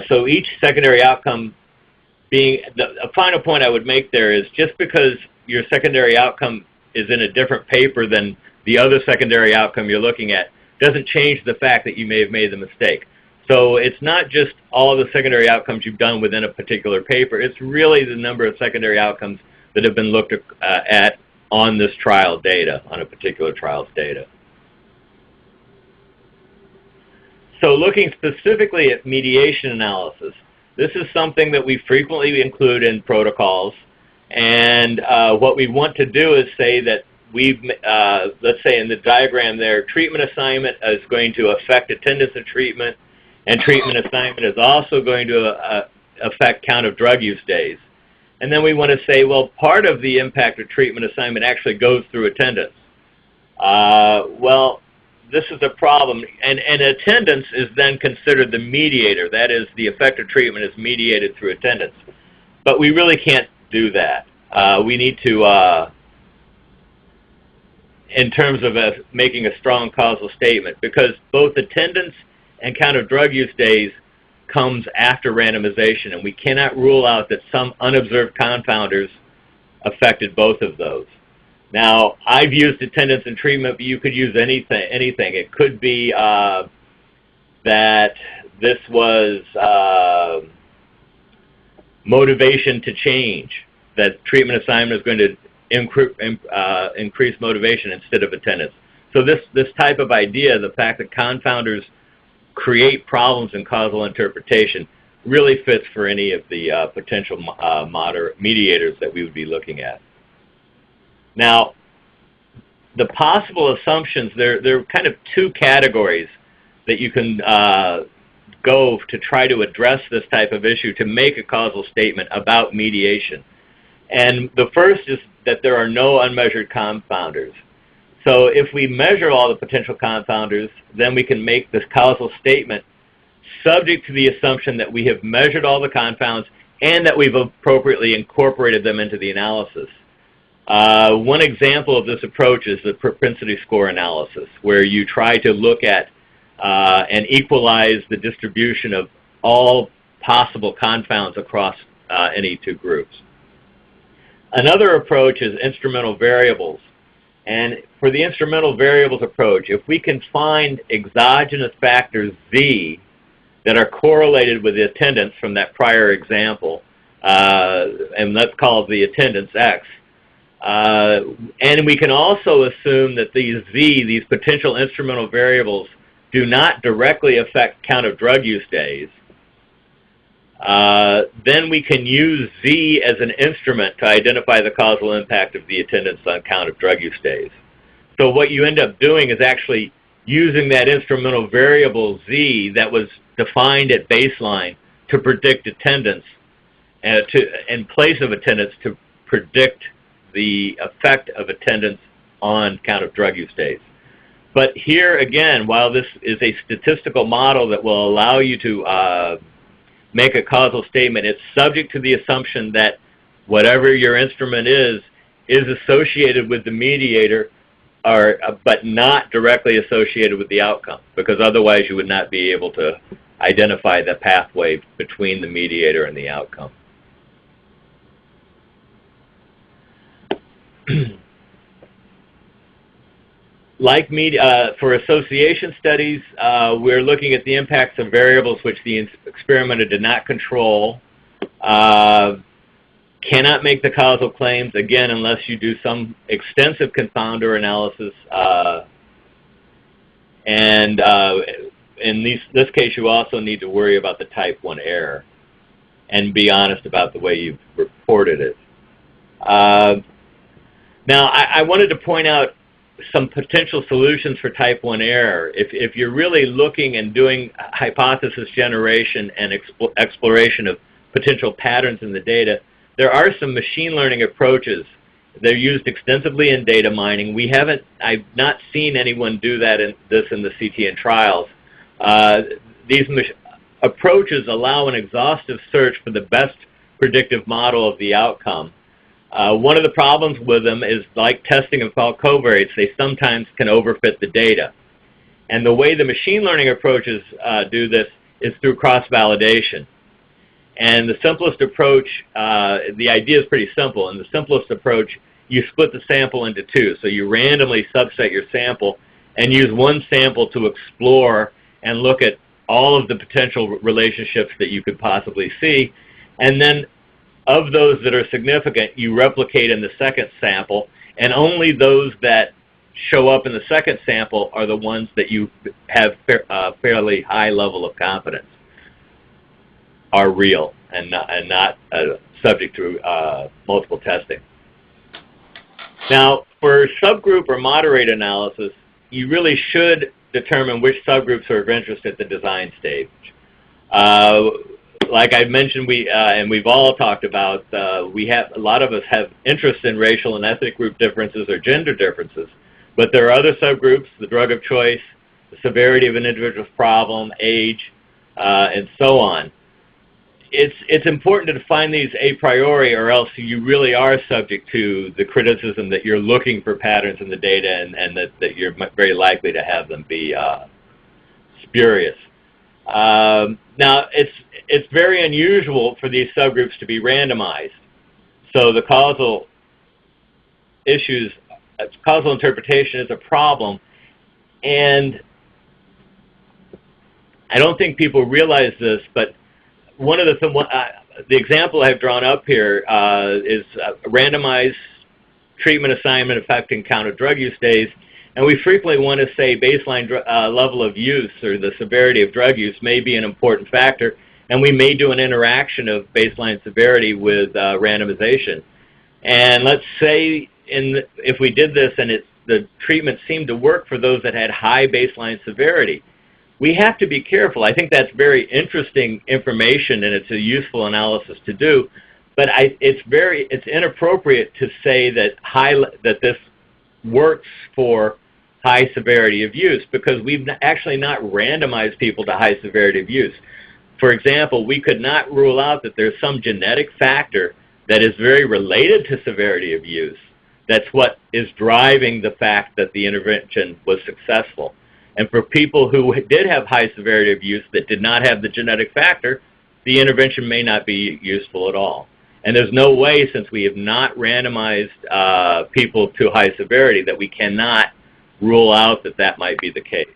So each secondary outcome a final point I would make there is just because your secondary outcome is in a different paper than the other secondary outcome you're looking at doesn't change the fact that you may have made the mistake. So it's not just all the secondary outcomes you've done within a particular paper. It's really the number of secondary outcomes that have been looked at on this trial data, on a particular trial's data. So looking specifically at mediation analysis, this is something that we frequently include in protocols. And what we want to do is say that let's say in the diagram there, treatment assignment is going to affect attendance at treatment, and treatment assignment is also going to affect count of drug use days. And then we want to say, well, part of the impact of treatment assignment actually goes through attendance. Well, this is a problem, and attendance is then considered the mediator. That is, the effect of treatment is mediated through attendance. But we really can't do that. We need to, in terms of making a strong causal statement, because both attendance and count of drug use days comes after randomization, and we cannot rule out that some unobserved confounders affected both of those. Now, I've used attendance and treatment, but you could use anything. It could be that this was motivation to change, that treatment assignment is going to increase motivation instead of attendance. So this type of idea, the fact that confounders create problems in causal interpretation, really fits for any of the potential mediators that we would be looking at. Now, the possible assumptions, there are kind of two categories that you can go to try to address this type of issue to make a causal statement about mediation. And the first is that there are no unmeasured confounders. So if we measure all the potential confounders, then we can make this causal statement subject to the assumption that we have measured all the confounds and that we've appropriately incorporated them into the analysis. One example of this approach is the propensity score analysis, where you try to look at and equalize the distribution of all possible confounds across any two groups. Another approach is instrumental variables. And for the instrumental variables approach, if we can find exogenous factors Z that are correlated with the attendance from that prior example, and let's call the attendance X, and we can also assume that these potential instrumental variables, do not directly affect count of drug use days, then we can use Z as an instrument to identify the causal impact of the attendance on count of drug use days. So what you end up doing is actually using that instrumental variable Z that was defined at baseline to predict attendance, in place of attendance, to predict the effect of attendance on count of drug use days. But here again, while this is a statistical model that will allow you to make a causal statement, it's subject to the assumption that whatever your instrument is associated with the mediator, but not directly associated with the outcome, because otherwise you would not be able to identify the pathway between the mediator and the outcome. Like for association studies, we're looking at the impacts of variables which the experimenter did not control, cannot make the causal claims, again, unless you do some extensive confounder analysis, and in this case, you also need to worry about the type 1 error. and be honest about the way you've reported it. Now, I wanted to point out some potential solutions for type 1 error. If you're really looking and doing hypothesis generation and exploration of potential patterns in the data, there are some machine learning approaches. They're used extensively in data mining. I've not seen anyone do that in the CTN trials. These approaches allow an exhaustive search for the best predictive model of the outcome. One of the problems with them is, like testing of false covariates, they sometimes can overfit the data. And the way the machine learning approaches do this is through cross-validation. And the simplest approach, the idea is pretty simple. In the simplest approach, you split the sample into two. So you randomly subset your sample and use one sample to explore and look at all of the potential relationships that you could possibly see. And then of those that are significant, you replicate in the second sample, and only those that show up in the second sample are the ones that you have fairly high level of confidence are real and not subject to multiple testing. Now, for subgroup or moderator analysis, you really should determine which subgroups are of interest at the design stage. Like I mentioned, and we've all talked about, a lot of us have interest in racial and ethnic group differences or gender differences, but there are other subgroups: the drug of choice, the severity of an individual's problem, age, and so on. It's important to define these a priori, or else you really are subject to the criticism that you're looking for patterns in the data, and that you're very likely to have them be spurious. Now, it's very unusual for these subgroups to be randomized. So the causal interpretation is a problem, and I don't think people realize this, but one of the example I've drawn up here is a randomized treatment assignment affecting count of drug use days. And we frequently want to say baseline level of use or the severity of drug use may be an important factor, and we may do an interaction of baseline severity with randomization. And let's say if we did this and the treatment seemed to work for those that had high baseline severity, we have to be careful. I think that's very interesting information, and it's a useful analysis to do, but it's inappropriate to say that this works for high severity of use, because we've actually not randomized people to high severity of use. For example, we could not rule out that there's some genetic factor that is very related to severity of use. That's what is driving the fact that the intervention was successful. And for people who did have high severity of use that did not have the genetic factor, the intervention may not be useful at all. And there's no way, since we have not randomized people to high severity, that we cannot rule out that that might be the case.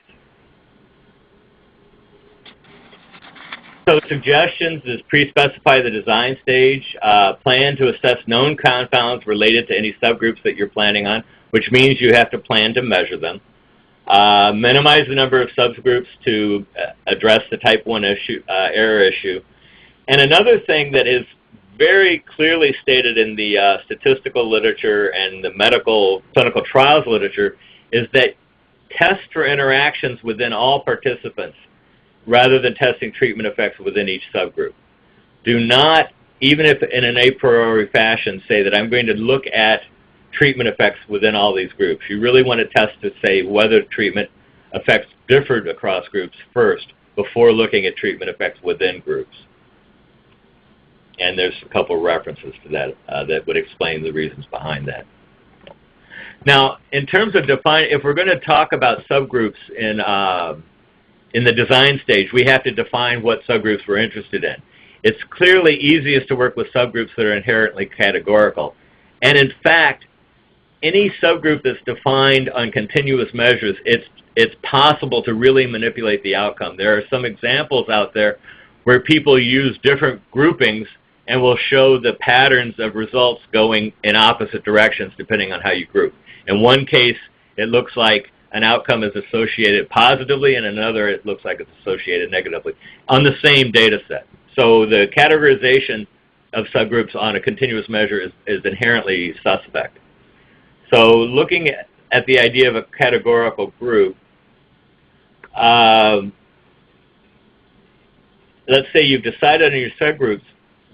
So suggestions is pre-specify the design stage, plan to assess known confounds related to any subgroups that you're planning on, which means you have to plan to measure them. Minimize the number of subgroups to address the type 1 error issue. And another thing that is very clearly stated in the statistical literature and the medical clinical trials literature is that test for interactions within all participants rather than testing treatment effects within each subgroup. Do not, even if in an a priori fashion, say that I'm going to look at treatment effects within all these groups. You really want to test to say whether treatment effects differed across groups first before looking at treatment effects within groups. And there's a couple references to that that would explain the reasons behind that. Now, in terms of defining, if we're going to talk about subgroups in the design stage, we have to define what subgroups we're interested in. It's clearly easiest to work with subgroups that are inherently categorical. And in fact, any subgroup that's defined on continuous measures, it's possible to really manipulate the outcome. There are some examples out there where people use different groupings and will show the patterns of results going in opposite directions depending on how you group. In one case, it looks like an outcome is associated positively, and in another, it looks like it's associated negatively on the same data set. So the categorization of subgroups on a continuous measure is inherently suspect. So looking at the idea of a categorical group, let's say you've decided on your subgroups.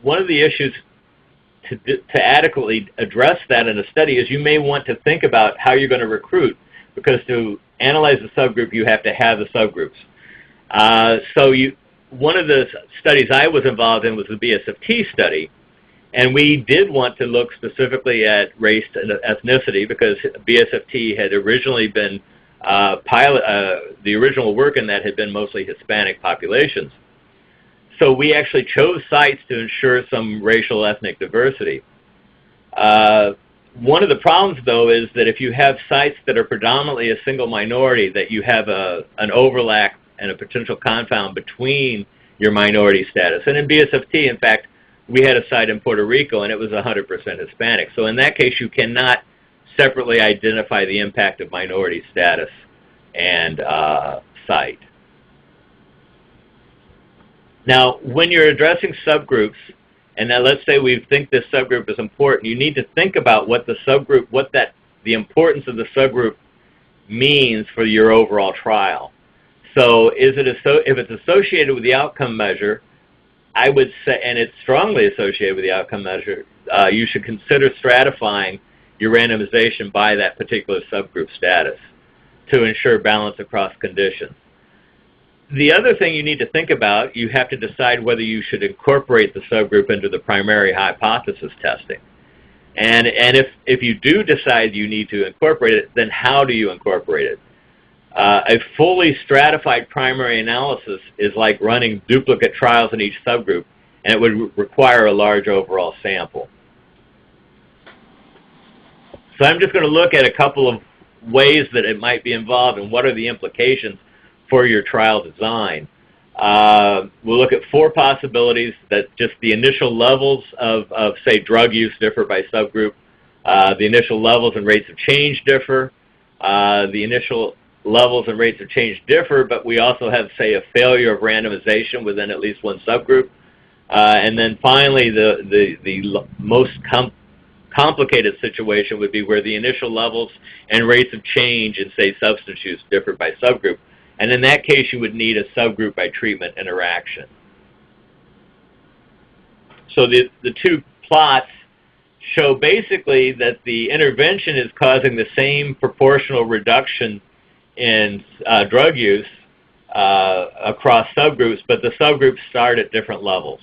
One of the issues to adequately address that in a study is you may want to think about how you're going to recruit, because to analyze a subgroup, you have to have the subgroups. One of the studies I was involved in was the BSFT study, and we did want to look specifically at race and ethnicity because BSFT had originally been the original work in that had been mostly Hispanic populations. So we actually chose sites to ensure some racial ethnic diversity. One of the problems, though, is that if you have sites that are predominantly a single minority, that you have an overlap and a potential confound between your minority status. And in BSFT, in fact, we had a site in Puerto Rico, and it was 100% Hispanic. So in that case, you cannot separately identify the impact of minority status and site. Now, when you're addressing subgroups, and now let's say we think this subgroup is important, you need to think about what the subgroup, the importance of the subgroup means for your overall trial. So if it's associated with the outcome measure, I would say, and it's strongly associated with the outcome measure, you should consider stratifying your randomization by that particular subgroup status to ensure balance across conditions. The other thing you need to think about, you have to decide whether you should incorporate the subgroup into the primary hypothesis testing. And if you do decide you need to incorporate it, then how do you incorporate it? A fully stratified primary analysis is like running duplicate trials in each subgroup, and it would require a large overall sample. So I'm just going to look at a couple of ways that it might be involved and what are the implications for your trial design. We'll look at 4 possibilities that just the initial levels of say, drug use differ by subgroup. The initial levels and rates of change differ. The initial levels and rates of change differ, but we also have, say, a failure of randomization within at least one subgroup. And then finally, the most complicated situation would be where the initial levels and rates of change in, say, substance use differ by subgroup. And in that case, you would need a subgroup by treatment interaction. So the 2 plots show basically that the intervention is causing the same proportional reduction in drug use across subgroups, but the subgroups start at different levels.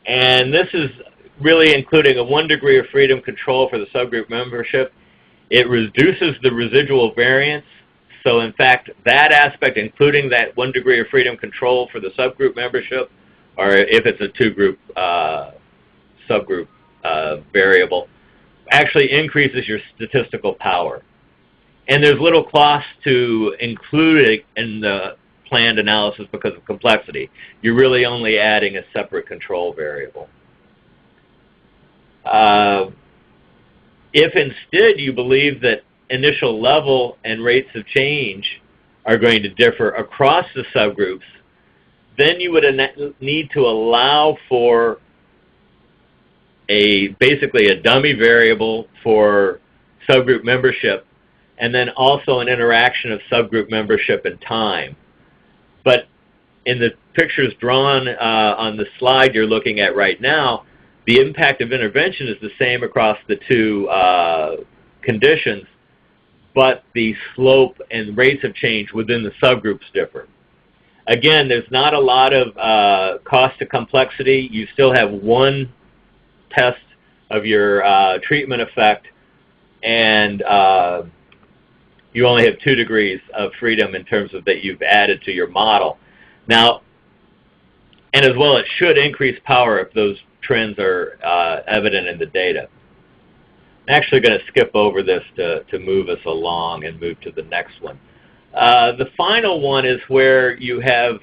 And this is really including a 1 degree of freedom control for the subgroup membership. It reduces the residual variance. So in fact, that aspect, including that 1 degree of freedom control for the subgroup membership, or if it's a 2-group subgroup variable, actually increases your statistical power. And there's little cost to include it in the planned analysis because of complexity. You're really only adding a separate control variable. If instead you believe that initial level and rates of change are going to differ across the subgroups, then you would need to allow for basically a dummy variable for subgroup membership, and then also an interaction of subgroup membership and time. But in the pictures drawn on the slide you're looking at right now, the impact of intervention is the same across the 2 conditions, but the slope and rates of change within the subgroups differ. Again, there's not a lot of cost to complexity. You still have 1 test of your treatment effect, and you only have 2 degrees of freedom in terms of that you've added to your model. Now, and as well, it should increase power if those trends are evident in the data. I'm actually going to skip over this to move us along and move to the next one. The final one is where you have,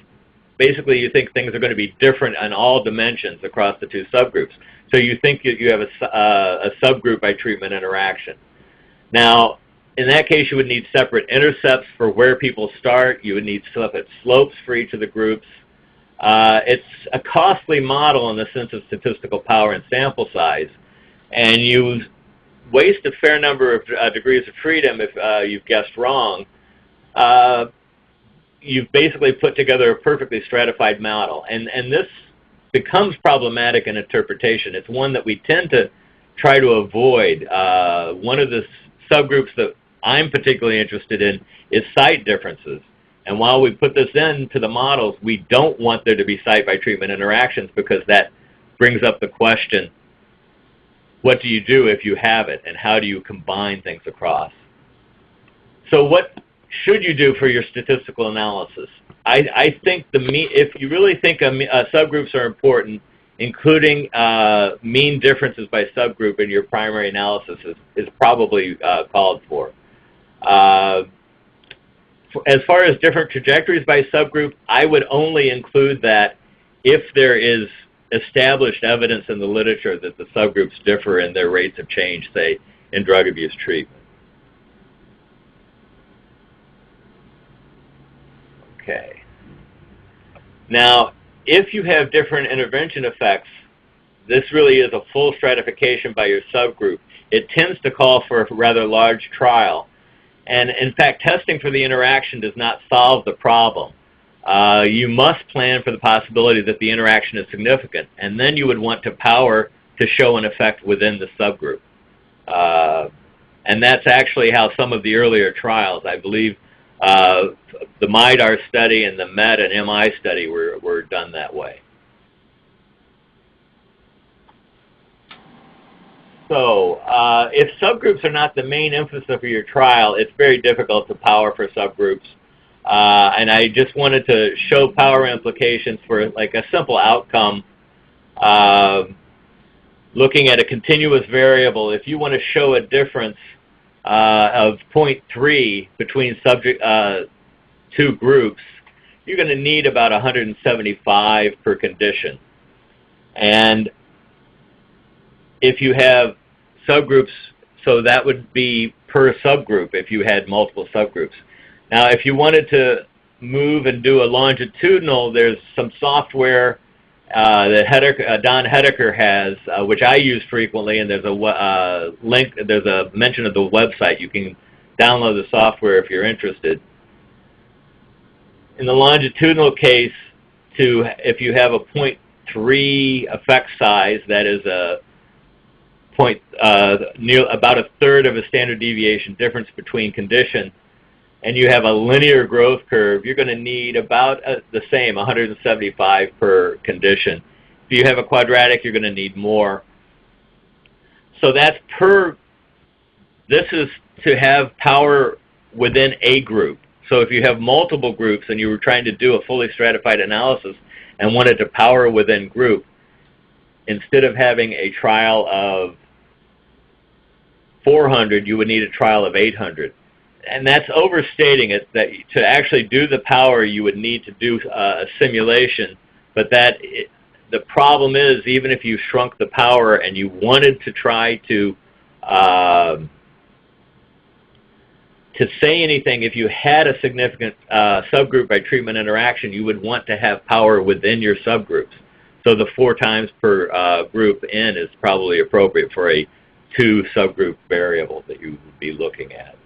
basically you think things are going to be different on all dimensions across the 2 subgroups. So you think you have a subgroup by treatment interaction. Now, in that case, you would need separate intercepts for where people start. You would need separate slopes for each of the groups. it's a costly model in the sense of statistical power and sample size, and you waste a fair number of degrees of freedom if you've guessed wrong. You've basically put together a perfectly stratified model, and this becomes problematic in interpretation. It's one that we tend to try to avoid. One of the subgroups that I'm particularly interested in is site differences. And while we put this into the models, we don't want there to be site by treatment interactions, because that brings up the question, what do you do if you have it, and how do you combine things across? So what should you do for your statistical analysis? I think if you really think subgroups are important, including mean differences by subgroup in your primary analysis is probably called for. As far as different trajectories by subgroup, I would only include that if there is established evidence in the literature that the subgroups differ in their rates of change, say, in drug abuse treatment. Okay. Now, if you have different intervention effects, this really is a full stratification by your subgroup. It tends to call for a rather large trial. And in fact, testing for the interaction does not solve the problem. You must plan for the possibility that the interaction is significant, and then you would want to power to show an effect within the subgroup. And that's actually how some of the earlier trials, I believe, the MIDAR study and the MET and MI study were done that way. So, if subgroups are not the main emphasis of your trial, it's very difficult to power for subgroups. And I just wanted to show power implications for like a simple outcome. Looking at a continuous variable, if you want to show a difference of 0.3 between two groups, you're going to need about 175 per condition. And if you have subgroups, so that would be per subgroup if you had multiple subgroups. Now, if you wanted to move and do a longitudinal, there's some software that Don Hedeker has, which I use frequently, and there's a link, there's a mention of the website. You can download the software if you're interested. In the longitudinal case, if you have a 0.3 effect size, that is about a third of a standard deviation difference between condition, and you have a linear growth curve, you're going to need about the same, 175 per condition. If you have a quadratic, you're going to need more. So that's this is to have power within a group. So if you have multiple groups and you were trying to do a fully stratified analysis and wanted to power within group, instead of having a trial of 400, you would need a trial of 800. And that's overstating it, that to actually do the power, you would need to do a simulation. But the problem is, even if you shrunk the power and you wanted to try to say anything, if you had a significant subgroup by treatment interaction, you would want to have power within your subgroups. So the 4 times per group N is probably appropriate for a 2 subgroup variable that you would be looking at.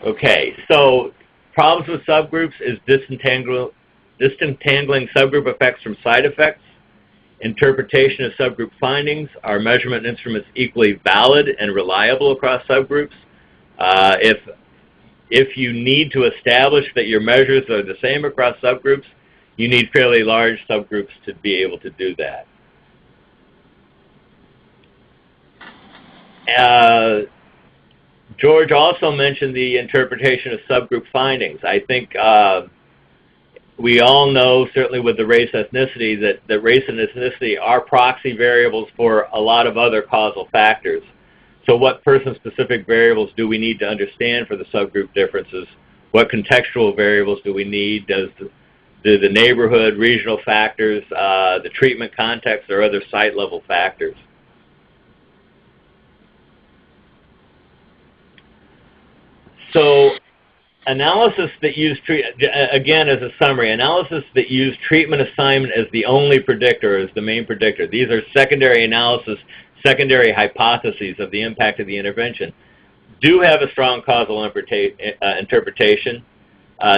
Okay, so problems with subgroups is disentangling subgroup effects from side effects, interpretation of subgroup findings, are measurement instruments equally valid and reliable across subgroups? If you need to establish that your measures are the same across subgroups, you need fairly large subgroups to be able to do that. George also mentioned the interpretation of subgroup findings. I think we all know, certainly with the race ethnicity, that race and ethnicity are proxy variables for a lot of other causal factors. So what person-specific variables do we need to understand for the subgroup differences? What contextual variables do we need? Do the neighborhood, regional factors, the treatment context, or other site-level factors? So Analysis that use again, as a summary, analysis that use treatment assignment as the only predictor, as the main predictor. These are secondary analysis, secondary hypotheses of the impact of the intervention. Do have a strong causal interpretation.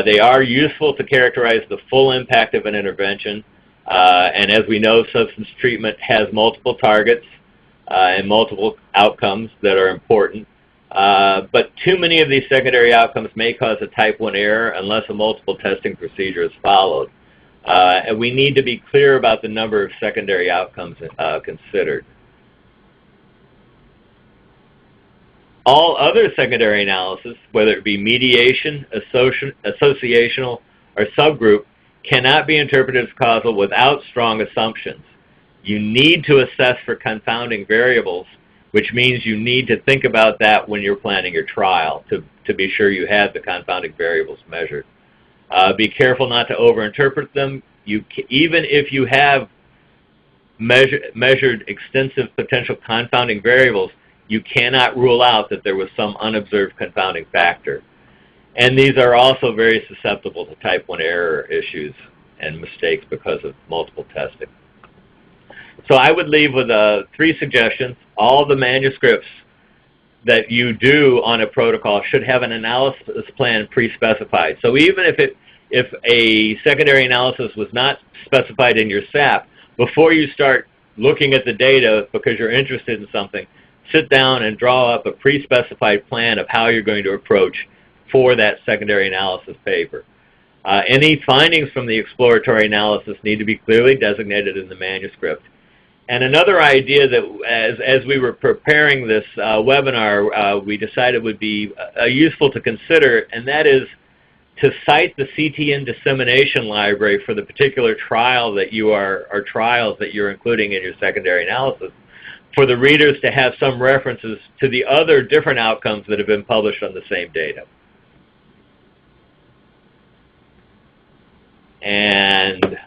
They are useful to characterize the full impact of an intervention. And as we know, substance treatment has multiple targets and multiple outcomes that are important. But too many of these secondary outcomes may cause a type 1 error unless a multiple testing procedure is followed. And we need to be clear about the number of secondary outcomes considered. All other secondary analysis, whether it be mediation, associational, or subgroup, cannot be interpreted as causal without strong assumptions. You need to assess for confounding variables, which means you need to think about that when you're planning your trial to be sure you have the confounding variables measured. Be careful not to overinterpret them. Even if you have measured extensive potential confounding variables, you cannot rule out that there was some unobserved confounding factor. And these are also very susceptible to type 1 error issues and mistakes because of multiple testing. So I would leave with 3 suggestions. All the manuscripts that you do on a protocol should have an analysis plan pre-specified. So even if a secondary analysis was not specified in your SAP, before you start looking at the data because you're interested in something, sit down and draw up a pre-specified plan of how you're going to approach for that secondary analysis paper. Any findings from the exploratory analysis need to be clearly designated in the manuscript. And another idea that, as we were preparing this webinar, we decided would be useful to consider, and that is to cite the CTN dissemination library for the particular trial that you are, or trials that you're including in your secondary analysis, for the readers to have some references to the other different outcomes that have been published on the same data. And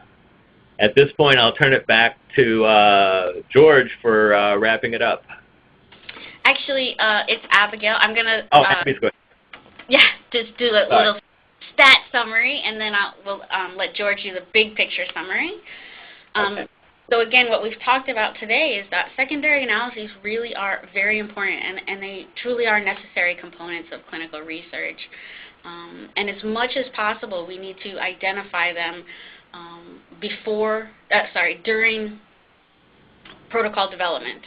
at this point, I'll turn it back to George for wrapping it up. Actually, it's Abigail. I'm going to please go ahead. Yeah, just do a little stat summary, and then we'll let George do the big picture summary. Okay. So again, what we've talked about today is that secondary analyses really are very important, and they truly are necessary components of clinical research. And as much as possible, we need to identify them during protocol development,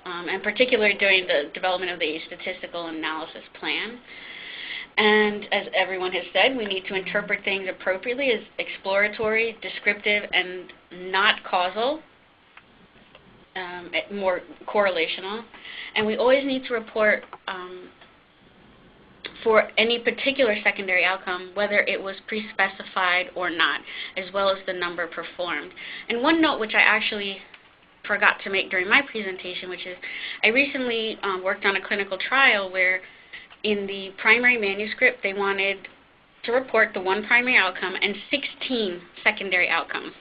and particularly during the development of the statistical analysis plan. And as everyone has said, we need to interpret things appropriately as exploratory, descriptive, and not causal, more correlational. And we always need to report for any particular secondary outcome, whether it was pre-specified or not, as well as the number performed. And one note which I actually forgot to make during my presentation, which is I recently worked on a clinical trial where in the primary manuscript they wanted to report the 1 primary outcome and 16 secondary outcomes.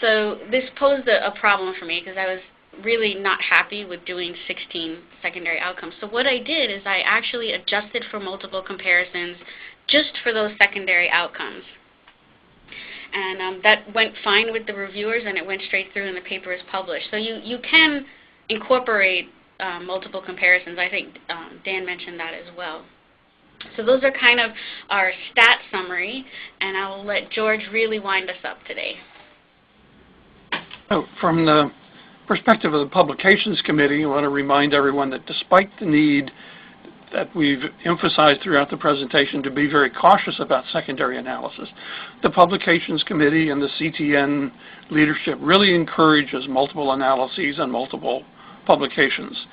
So this posed a problem for me because I was really not happy with doing 16 secondary outcomes. So what I did is I actually adjusted for multiple comparisons just for those secondary outcomes. And that went fine with the reviewers, and it went straight through and the paper is published. So you can incorporate multiple comparisons. I think Dan mentioned that as well. So those are kind of our stat summary, and I will let George really wind us up today. From the perspective of the Publications Committee, I want to remind everyone that despite the need that we've emphasized throughout the presentation to be very cautious about secondary analysis, the Publications Committee and the CTN leadership really encourages multiple analyses and multiple publications.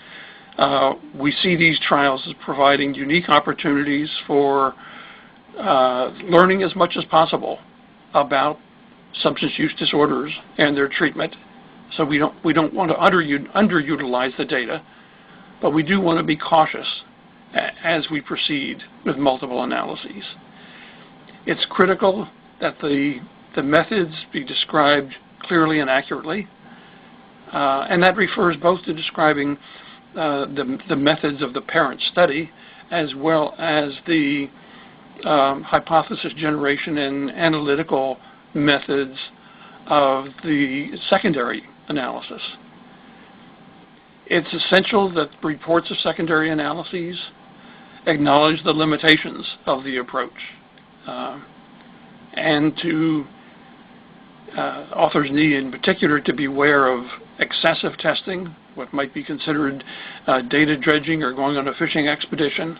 We see these trials as providing unique opportunities for learning as much as possible about substance use disorders and their treatment. So we don't want to underutilize the data, but we do want to be cautious as we proceed with multiple analyses. It's critical that the methods be described clearly and accurately, and that refers both to describing the methods of the parent study as well as the hypothesis generation and analytical methods of the secondary analysis. It's essential that reports of secondary analyses acknowledge the limitations of the approach, and authors need in particular to be aware of excessive testing, what might be considered data dredging or going on a fishing expedition.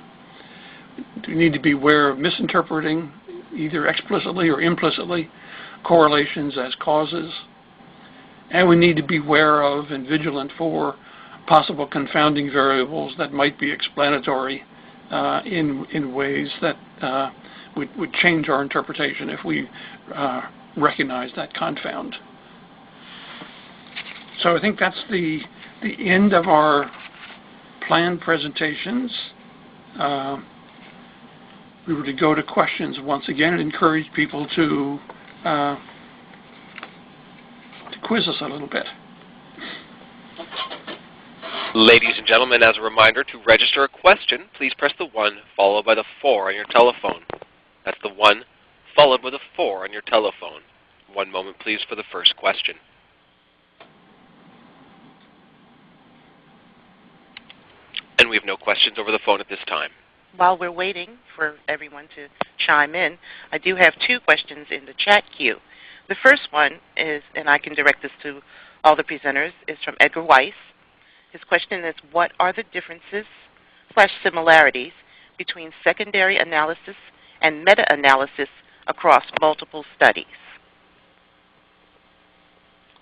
We need to be aware of misinterpreting, either explicitly or implicitly, correlations as causes. And we need to be aware of and vigilant for possible confounding variables that might be explanatory in ways that would change our interpretation if we recognize that confound. So I think that's the end of our planned presentations. We were to go to questions once again and encourage people to quiz us a little bit. Ladies and gentlemen, as a reminder, to register a question, please press the 1 followed by the 4 on your telephone. That's the 1 followed by the 4 on your telephone. One moment, please, for the first question. And we have no questions over the phone at this time. While we're waiting for everyone to chime in, I do have 2 questions in the chat queue. The first one is, and I can direct this to all the presenters, is from Edgar Weiss. His question is, what are the differences/similarities between secondary analysis and meta-analysis across multiple studies?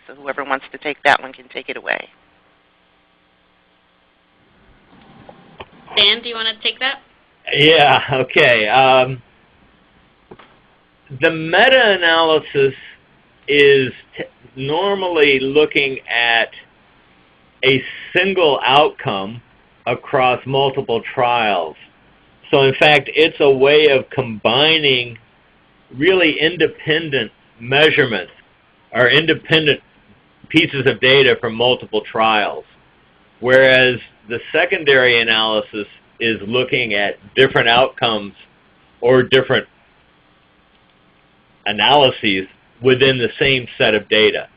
So whoever wants to take that one can take it away. Dan, do you want to take that? Yeah, okay. The meta-analysis is normally looking at a single outcome across multiple trials. So in fact, it's a way of combining really independent measurements or independent pieces of data from multiple trials. Whereas the secondary analysis is looking at different outcomes or different analyses within the same set of data.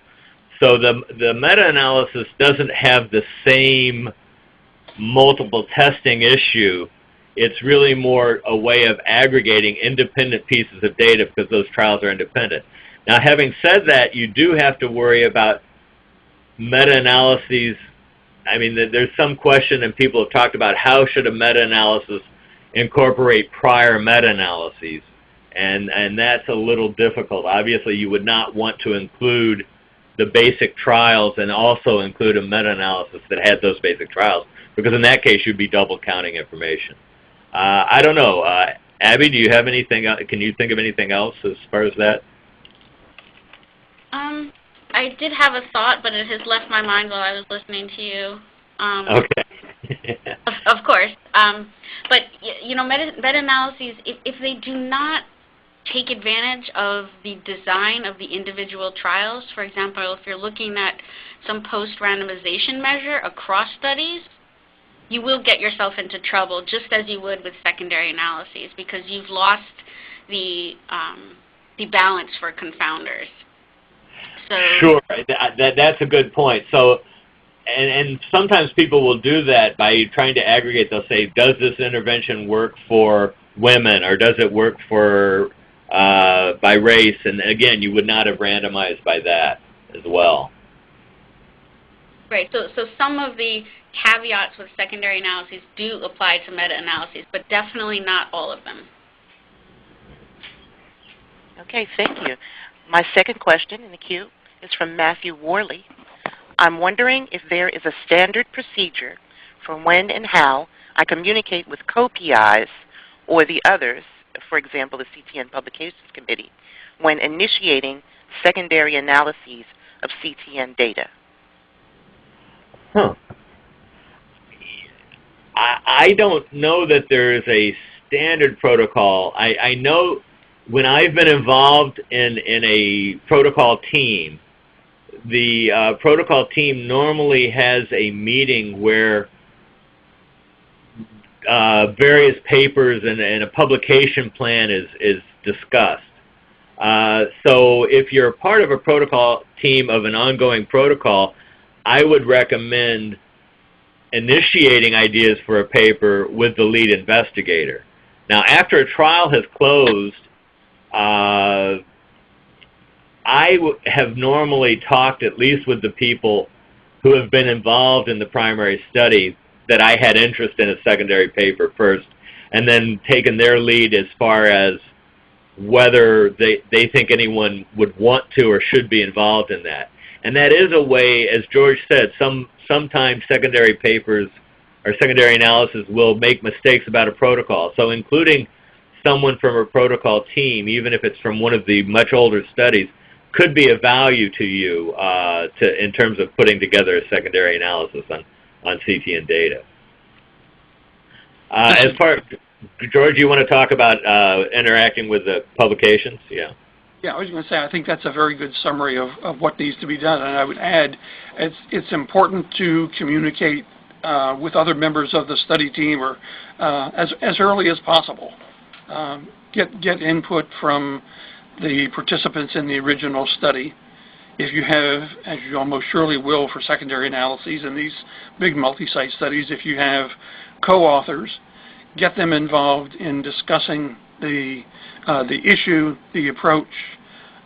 So the meta-analysis doesn't have the same multiple testing issue. It's really more a way of aggregating independent pieces of data because those trials are independent. Now, having said that, you do have to worry about meta-analyses. I mean, there's some question, and people have talked about how should a meta-analysis incorporate prior meta-analyses, and that's a little difficult. Obviously, you would not want to include the basic trials and also include a meta-analysis that had those basic trials, because in that case, you'd be double counting information. I don't know. Abby, do you have anything? Can you think of anything else as far as that? I did have a thought, but it has left my mind while I was listening to you. Okay. Of course. But, you know, meta-analyses, if they do not take advantage of the design of the individual trials, for example, if you're looking at some post-randomization measure across studies, you will get yourself into trouble, just as you would with secondary analyses, because you've lost the balance for confounders. So, sure, that's a good point. So, and sometimes people will do that by trying to aggregate. They'll say, does this intervention work for women, or does it work for by race? And again, you would not have randomized by that as well. Right. So some of the caveats with secondary analyses do apply to meta-analyses, but definitely not all of them. Okay, thank you. My second question in the queue is from Matthew Worley. I'm wondering if there is a standard procedure for when and how I communicate with co-PIs or the others, for example, the CTN Publications Committee, when initiating secondary analyses of CTN data. Huh. I don't know that there is a standard protocol. I know when I've been involved in a protocol team, the protocol team normally has a meeting where various papers and a publication plan is discussed. So if you're a part of a protocol team of an ongoing protocol, I would recommend initiating ideas for a paper with the lead investigator. Now, after a trial has closed, I have normally talked at least with the people who have been involved in the primary study that I had interest in a secondary paper first, and then taken their lead as far as whether they think anyone would want to or should be involved in that. And that is a way, as George said, sometimes secondary papers or secondary analysis will make mistakes about a protocol. So including someone from a protocol team, even if it's from one of the much older studies, could be of value to you in terms of putting together a secondary analysis on CTN data. George, you want to talk about interacting with the publications? Yeah. Yeah, I was going to say, I think that's a very good summary of what needs to be done. And I would add, it's important to communicate with other members of the study team or as early as possible. Get input from the participants in the original study. If you have, as you almost surely will for secondary analyses in these big multi-site studies, if you have co-authors, get them involved in discussing the issue, the approach,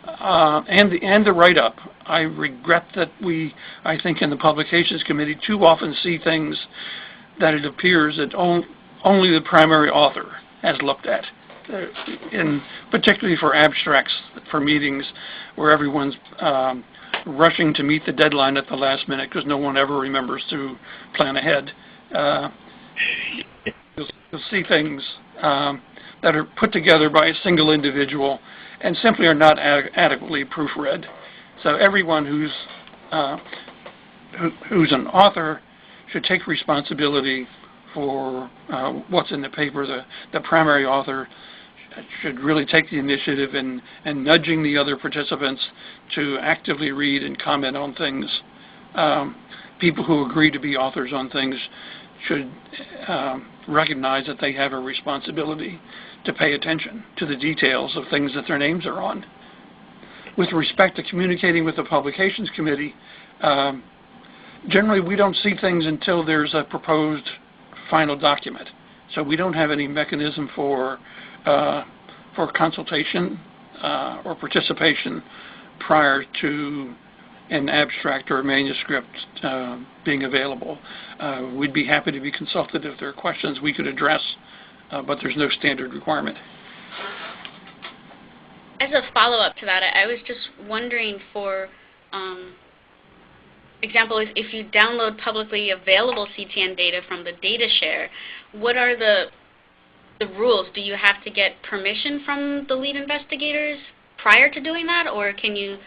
and the write-up. I regret that I think in the Publications Committee, too often see things that it appears that only the primary author has looked at, particularly for abstracts, for meetings where everyone's rushing to meet the deadline at the last minute because no one ever remembers to plan ahead. You'll see things that are put together by a single individual and simply are not adequately proofread. So everyone who's an author should take responsibility for what's in the paper. The primary author should really take the initiative in nudging the other participants to actively read and comment on things. People who agree to be authors on things should recognize that they have a responsibility to pay attention to the details of things that their names are on. With respect to communicating with the Publications Committee, generally we don't see things until there's a proposed final document. So we don't have any mechanism for consultation or participation prior to an abstract or a manuscript being available. We'd be happy to be consulted if there are questions we could address, but there's no standard requirement. As a follow-up to that, I was just wondering, for example, if you download publicly available CTN data from the data share, what are the rules? Do you have to get permission from the lead investigators prior to doing that, or can you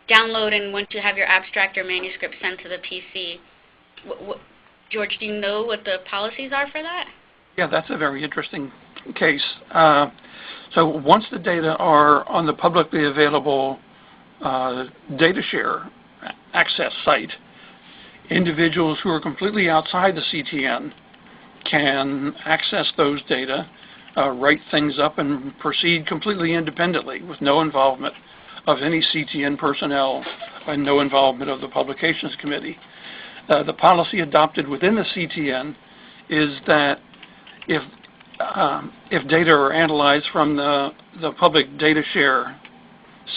download and once you have your abstract or manuscript sent to the PC? George, do you know what the policies are for that? Yeah, that's a very interesting case. So once the data are on the publicly available data share access site, individuals who are completely outside the CTN can access those data, write things up, and proceed completely independently with no involvement of any CTN personnel and no involvement of the Publications Committee. The policy adopted within the CTN is that if data are analyzed from the public data share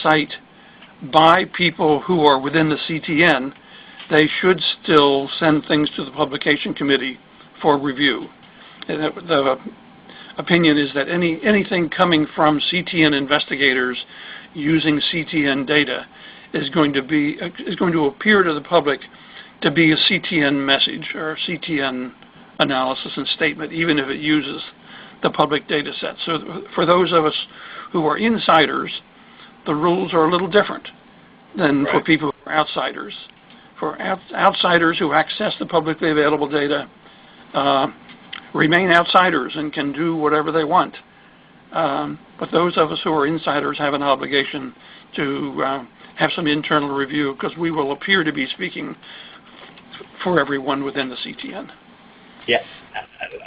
site by people who are within the CTN, they should still send things to the Publication Committee for review. And the opinion is that anything coming from CTN investigators using CTN data is going to appear to the public to be a CTN message or a CTN analysis and statement, even if it uses the public data set. So for those of us who are insiders, the rules are a little different than for people who are outsiders. For outsiders who access the publicly available data, remain outsiders and can do whatever they want. But those of us who are insiders have an obligation to have some internal review, because we will appear to be speaking for everyone within the CTN. Yeah,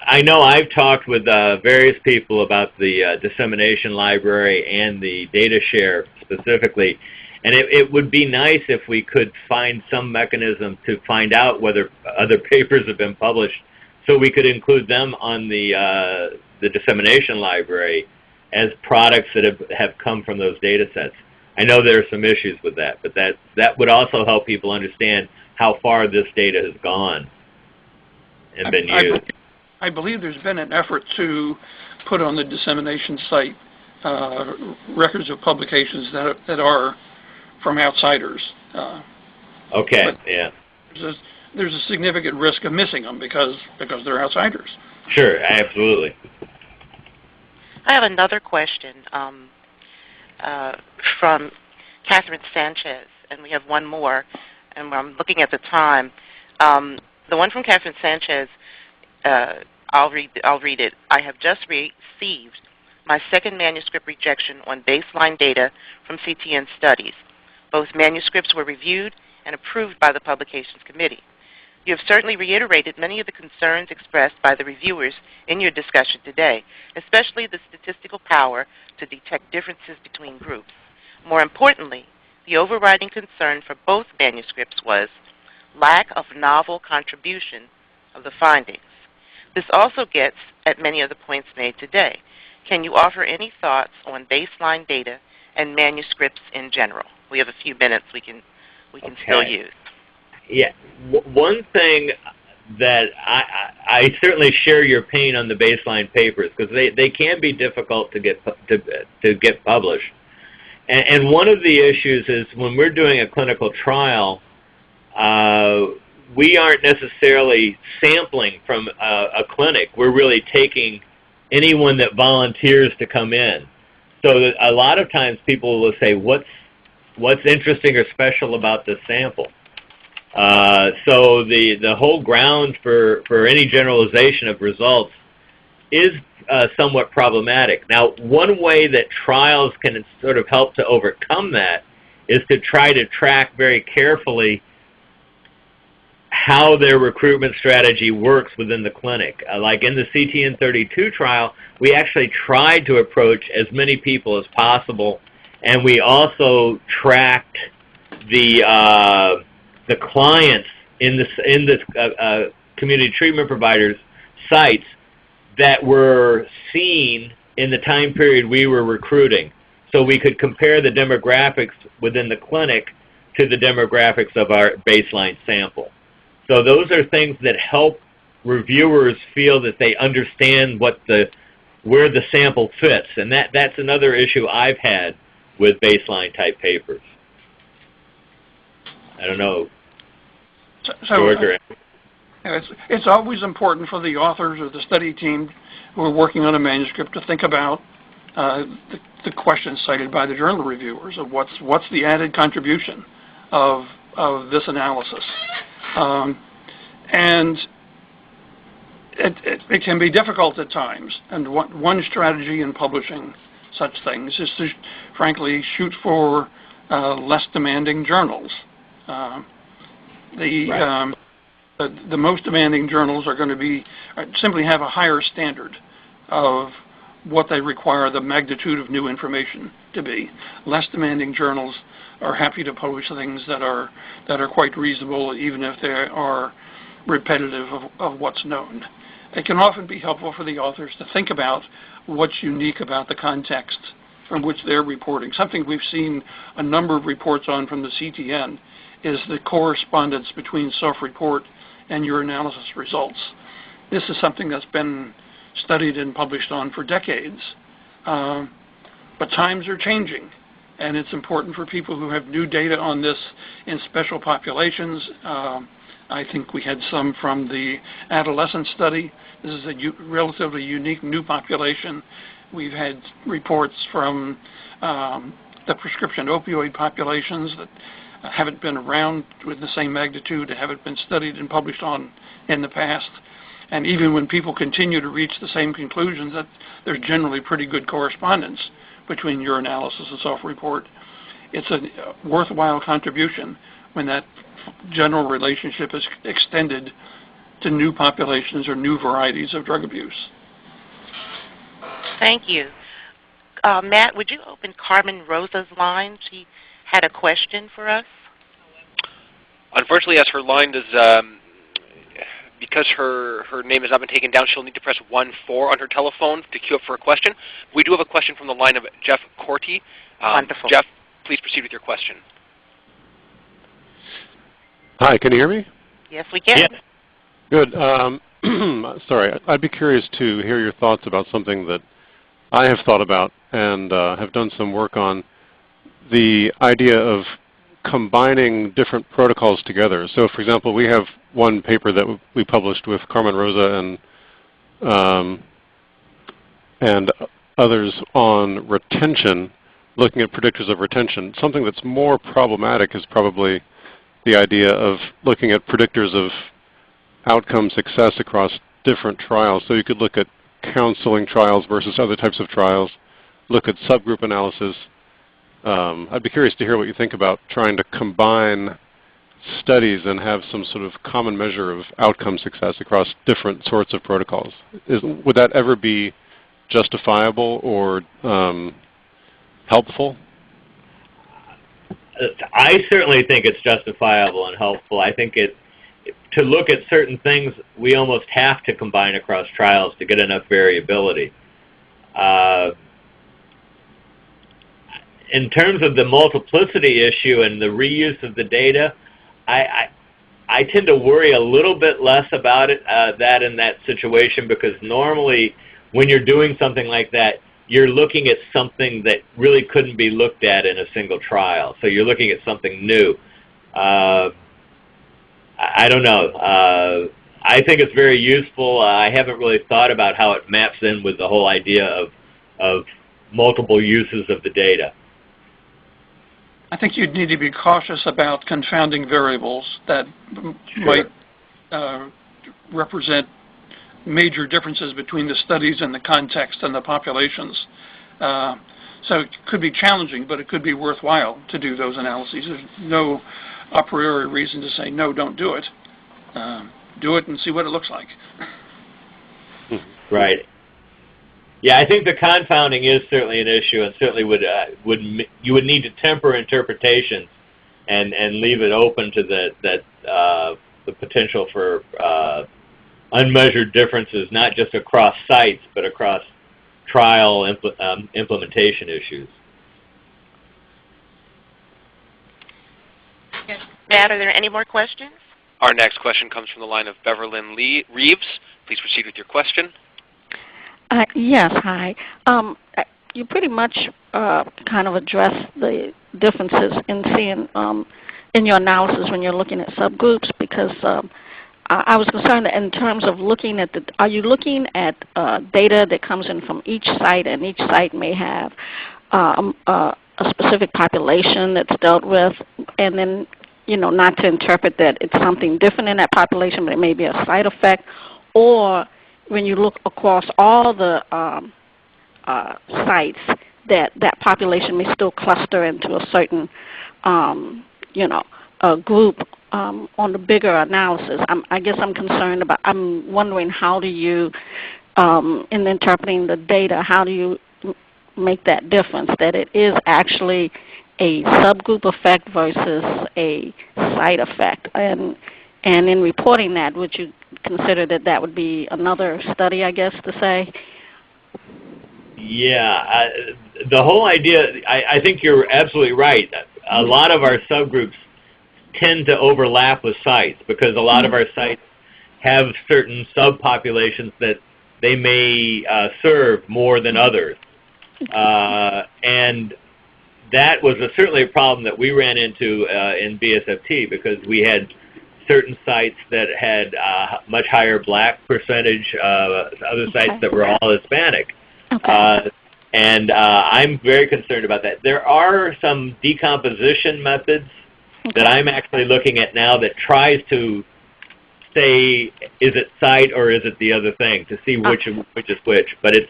I know I've talked with various people about the dissemination library and the data share specifically, and it would be nice if we could find some mechanism to find out whether other papers have been published, so we could include them on the dissemination library as products that have come from those data sets. I know there are some issues with that, but that would also help people understand how far this data has gone and been used. I believe there's been an effort to put on the dissemination site records of publications that are from outsiders. Okay, yeah. There's a significant risk of missing them because they're outsiders. Sure, absolutely. I have another question from Catherine Sanchez, and we have one more, and I'm looking at the time. The one from Catherine Sanchez, I'll read it. I have just received my second manuscript rejection on baseline data from CTN studies. Both manuscripts were reviewed and approved by the Publications Committee. You have certainly reiterated many of the concerns expressed by the reviewers in your discussion today, especially the statistical power to detect differences between groups. More importantly, the overriding concern for both manuscripts was lack of novel contribution of the findings. This also gets at many of the points made today. Can you offer any thoughts on baseline data and manuscripts in general? We have a few minutes we can still use. Yeah, one thing that I certainly share your pain on the baseline papers because they can be difficult to get published. And one of the issues is when we're doing a clinical trial, we aren't necessarily sampling from a clinic. We're really taking anyone that volunteers to come in. So that a lot of times people will say, what's interesting or special about this sample? So the whole ground for any generalization of results is somewhat problematic. Now, one way that trials can sort of help to overcome that is to try to track very carefully how their recruitment strategy works within the clinic. Like in the CTN 32 trial, we actually tried to approach as many people as possible, and we also tracked the clients in this community treatment providers' sites that were seen in the time period we were recruiting. So we could compare the demographics within the clinic to the demographics of our baseline sample. So those are things that help reviewers feel that they understand where the sample fits. And that's another issue I've had with baseline type papers. I don't know. George or it's always important for the authors or the study team who are working on a manuscript to think about the questions cited by the journal reviewers of what's the added contribution of this analysis. And it can be difficult at times. And one strategy in publishing such things is to, frankly, shoot for less demanding journals. The most demanding journals are going to simply have a higher standard of what they require the magnitude of new information to be. Less demanding journals are happy to publish things that are quite reasonable, even if they are repetitive of what's known. It can often be helpful for the authors to think about what's unique about the context from which they're reporting. Something we've seen a number of reports on from the CTN is the correspondence between self-report and your analysis results. This is something that's been studied and published on for decades, but times are changing, and it's important for people who have new data on this in special populations. I think we had some from the adolescent study. This is a relatively unique new population. We've had reports from the prescription opioid populations that haven't been around with the same magnitude, haven't been studied and published on in the past. And even when people continue to reach the same conclusions, that there's generally pretty good correspondence between your analysis and self-report. It's a worthwhile contribution when that general relationship is extended to new populations or new varieties of drug abuse. Thank you. Matt, would you open Carmen Rosa's line? She had a question for us. Unfortunately, as her line does, because her name has not been taken down, she'll need to press 1-4 on her telephone to queue up for a question. We do have a question from the line of Jeff Corti. Wonderful. Jeff, please proceed with your question. Hi, can you hear me? Yes, we can. Yes. Good. Sorry, I'd be curious to hear your thoughts about something that I have thought about and have done some work on, the idea of combining different protocols together. So, for example, we have one paper that we published with Carmen Rosa and others on retention, looking at predictors of retention. Something that's more problematic is probably the idea of looking at predictors of outcome success across different trials. So you could look at counseling trials versus other types of trials, look at subgroup analysis. I'd be curious to hear what you think about trying to combine studies and have some sort of common measure of outcome success across different sorts of protocols. Would that ever be justifiable or helpful? I certainly think it's justifiable and helpful. I think to look at certain things, we almost have to combine across trials to get enough variability. In terms of the multiplicity issue and the reuse of the data, I tend to worry a little bit less about it, that in that situation, because normally when you're doing something like that, you're looking at something that really couldn't be looked at in a single trial. So you're looking at something new. I don't know. I think it's very useful. I haven't really thought about how it maps in with the whole idea of multiple uses of the data. I think you'd need to be cautious about confounding variables that might represent major differences between the studies and the context and the populations. So it could be challenging, but it could be worthwhile to do those analyses. There's no a priori reason to say, no, don't do it. Do it and see what it looks like. Right. Yeah, I think the confounding is certainly an issue, and certainly you would need to temper interpretations and leave it open to the potential for unmeasured differences, not just across sites, but across trial implementation issues. Matt, are there any more questions? Our next question comes from the line of Beverlyn Reeves. Please proceed with your question. Yes, hi. You pretty much kind of addressed the differences in seeing in your analysis when you're looking at subgroups, because I was concerned that in terms of looking at are you looking at data that comes in from each site, and each site may have a specific population that's dealt with, and then, you know, not to interpret that it's something different in that population, but it may be a side effect, or when you look across all the sites, that population may still cluster into a certain, group on the bigger analysis. I guess I'm wondering, how do you, in interpreting the data, how do you make that difference, that it is actually a subgroup effect versus a site effect? And in reporting that, would you consider that would be another study, I guess, to say? Yeah, the whole idea, I think you're absolutely right. A lot of our subgroups tend to overlap with sites, because a lot of our sites have certain subpopulations that they may serve more than others. And that was certainly a problem that we ran into in BSFT, because we had certain sites that had much higher black percentage, other sites that were all Hispanic. Okay. And I'm very concerned about that. There are some decomposition methods that I'm actually looking at now that tries to say, is it site or is it the other thing, to see which is which. But it's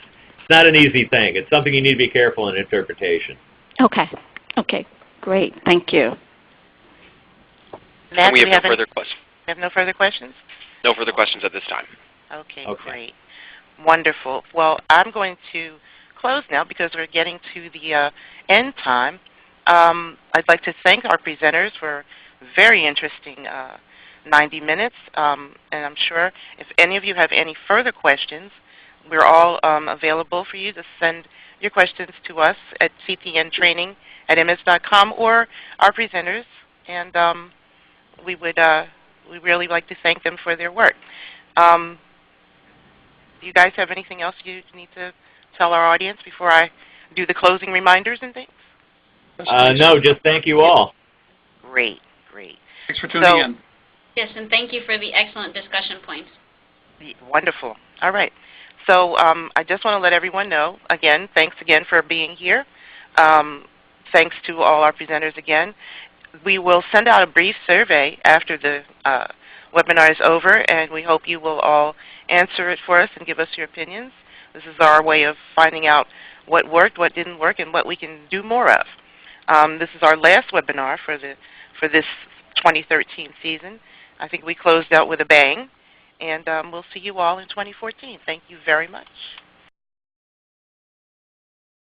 not an easy thing. It's something you need to be careful in interpretation. Okay. Okay. Great. Thank you. And Matt, we have no further questions. We have no further questions? No further questions at this time. Okay, great. Wonderful. Well, I'm going to close now because we're getting to the end time. I'd like to thank our presenters for very interesting 90 minutes, and I'm sure if any of you have any further questions, we're all available for you to send your questions to us at ctntraining@ms.com or our presenters, and we really like to thank them for their work. Do you guys have anything else you need to tell our audience before I do the closing reminders and things? No, just thank you all. Great, great. Thanks for tuning in. Yes, and thank you for the excellent discussion points. Wonderful. All right. So I just want to let everyone know, again, thanks again for being here. Thanks to all our presenters again. We will send out a brief survey after the webinar is over, and we hope you will all answer it for us and give us your opinions. This is our way of finding out what worked, what didn't work, and what we can do more of. This is our last webinar for this 2013 season. I think we closed out with a bang, and we'll see you all in 2014. Thank you very much.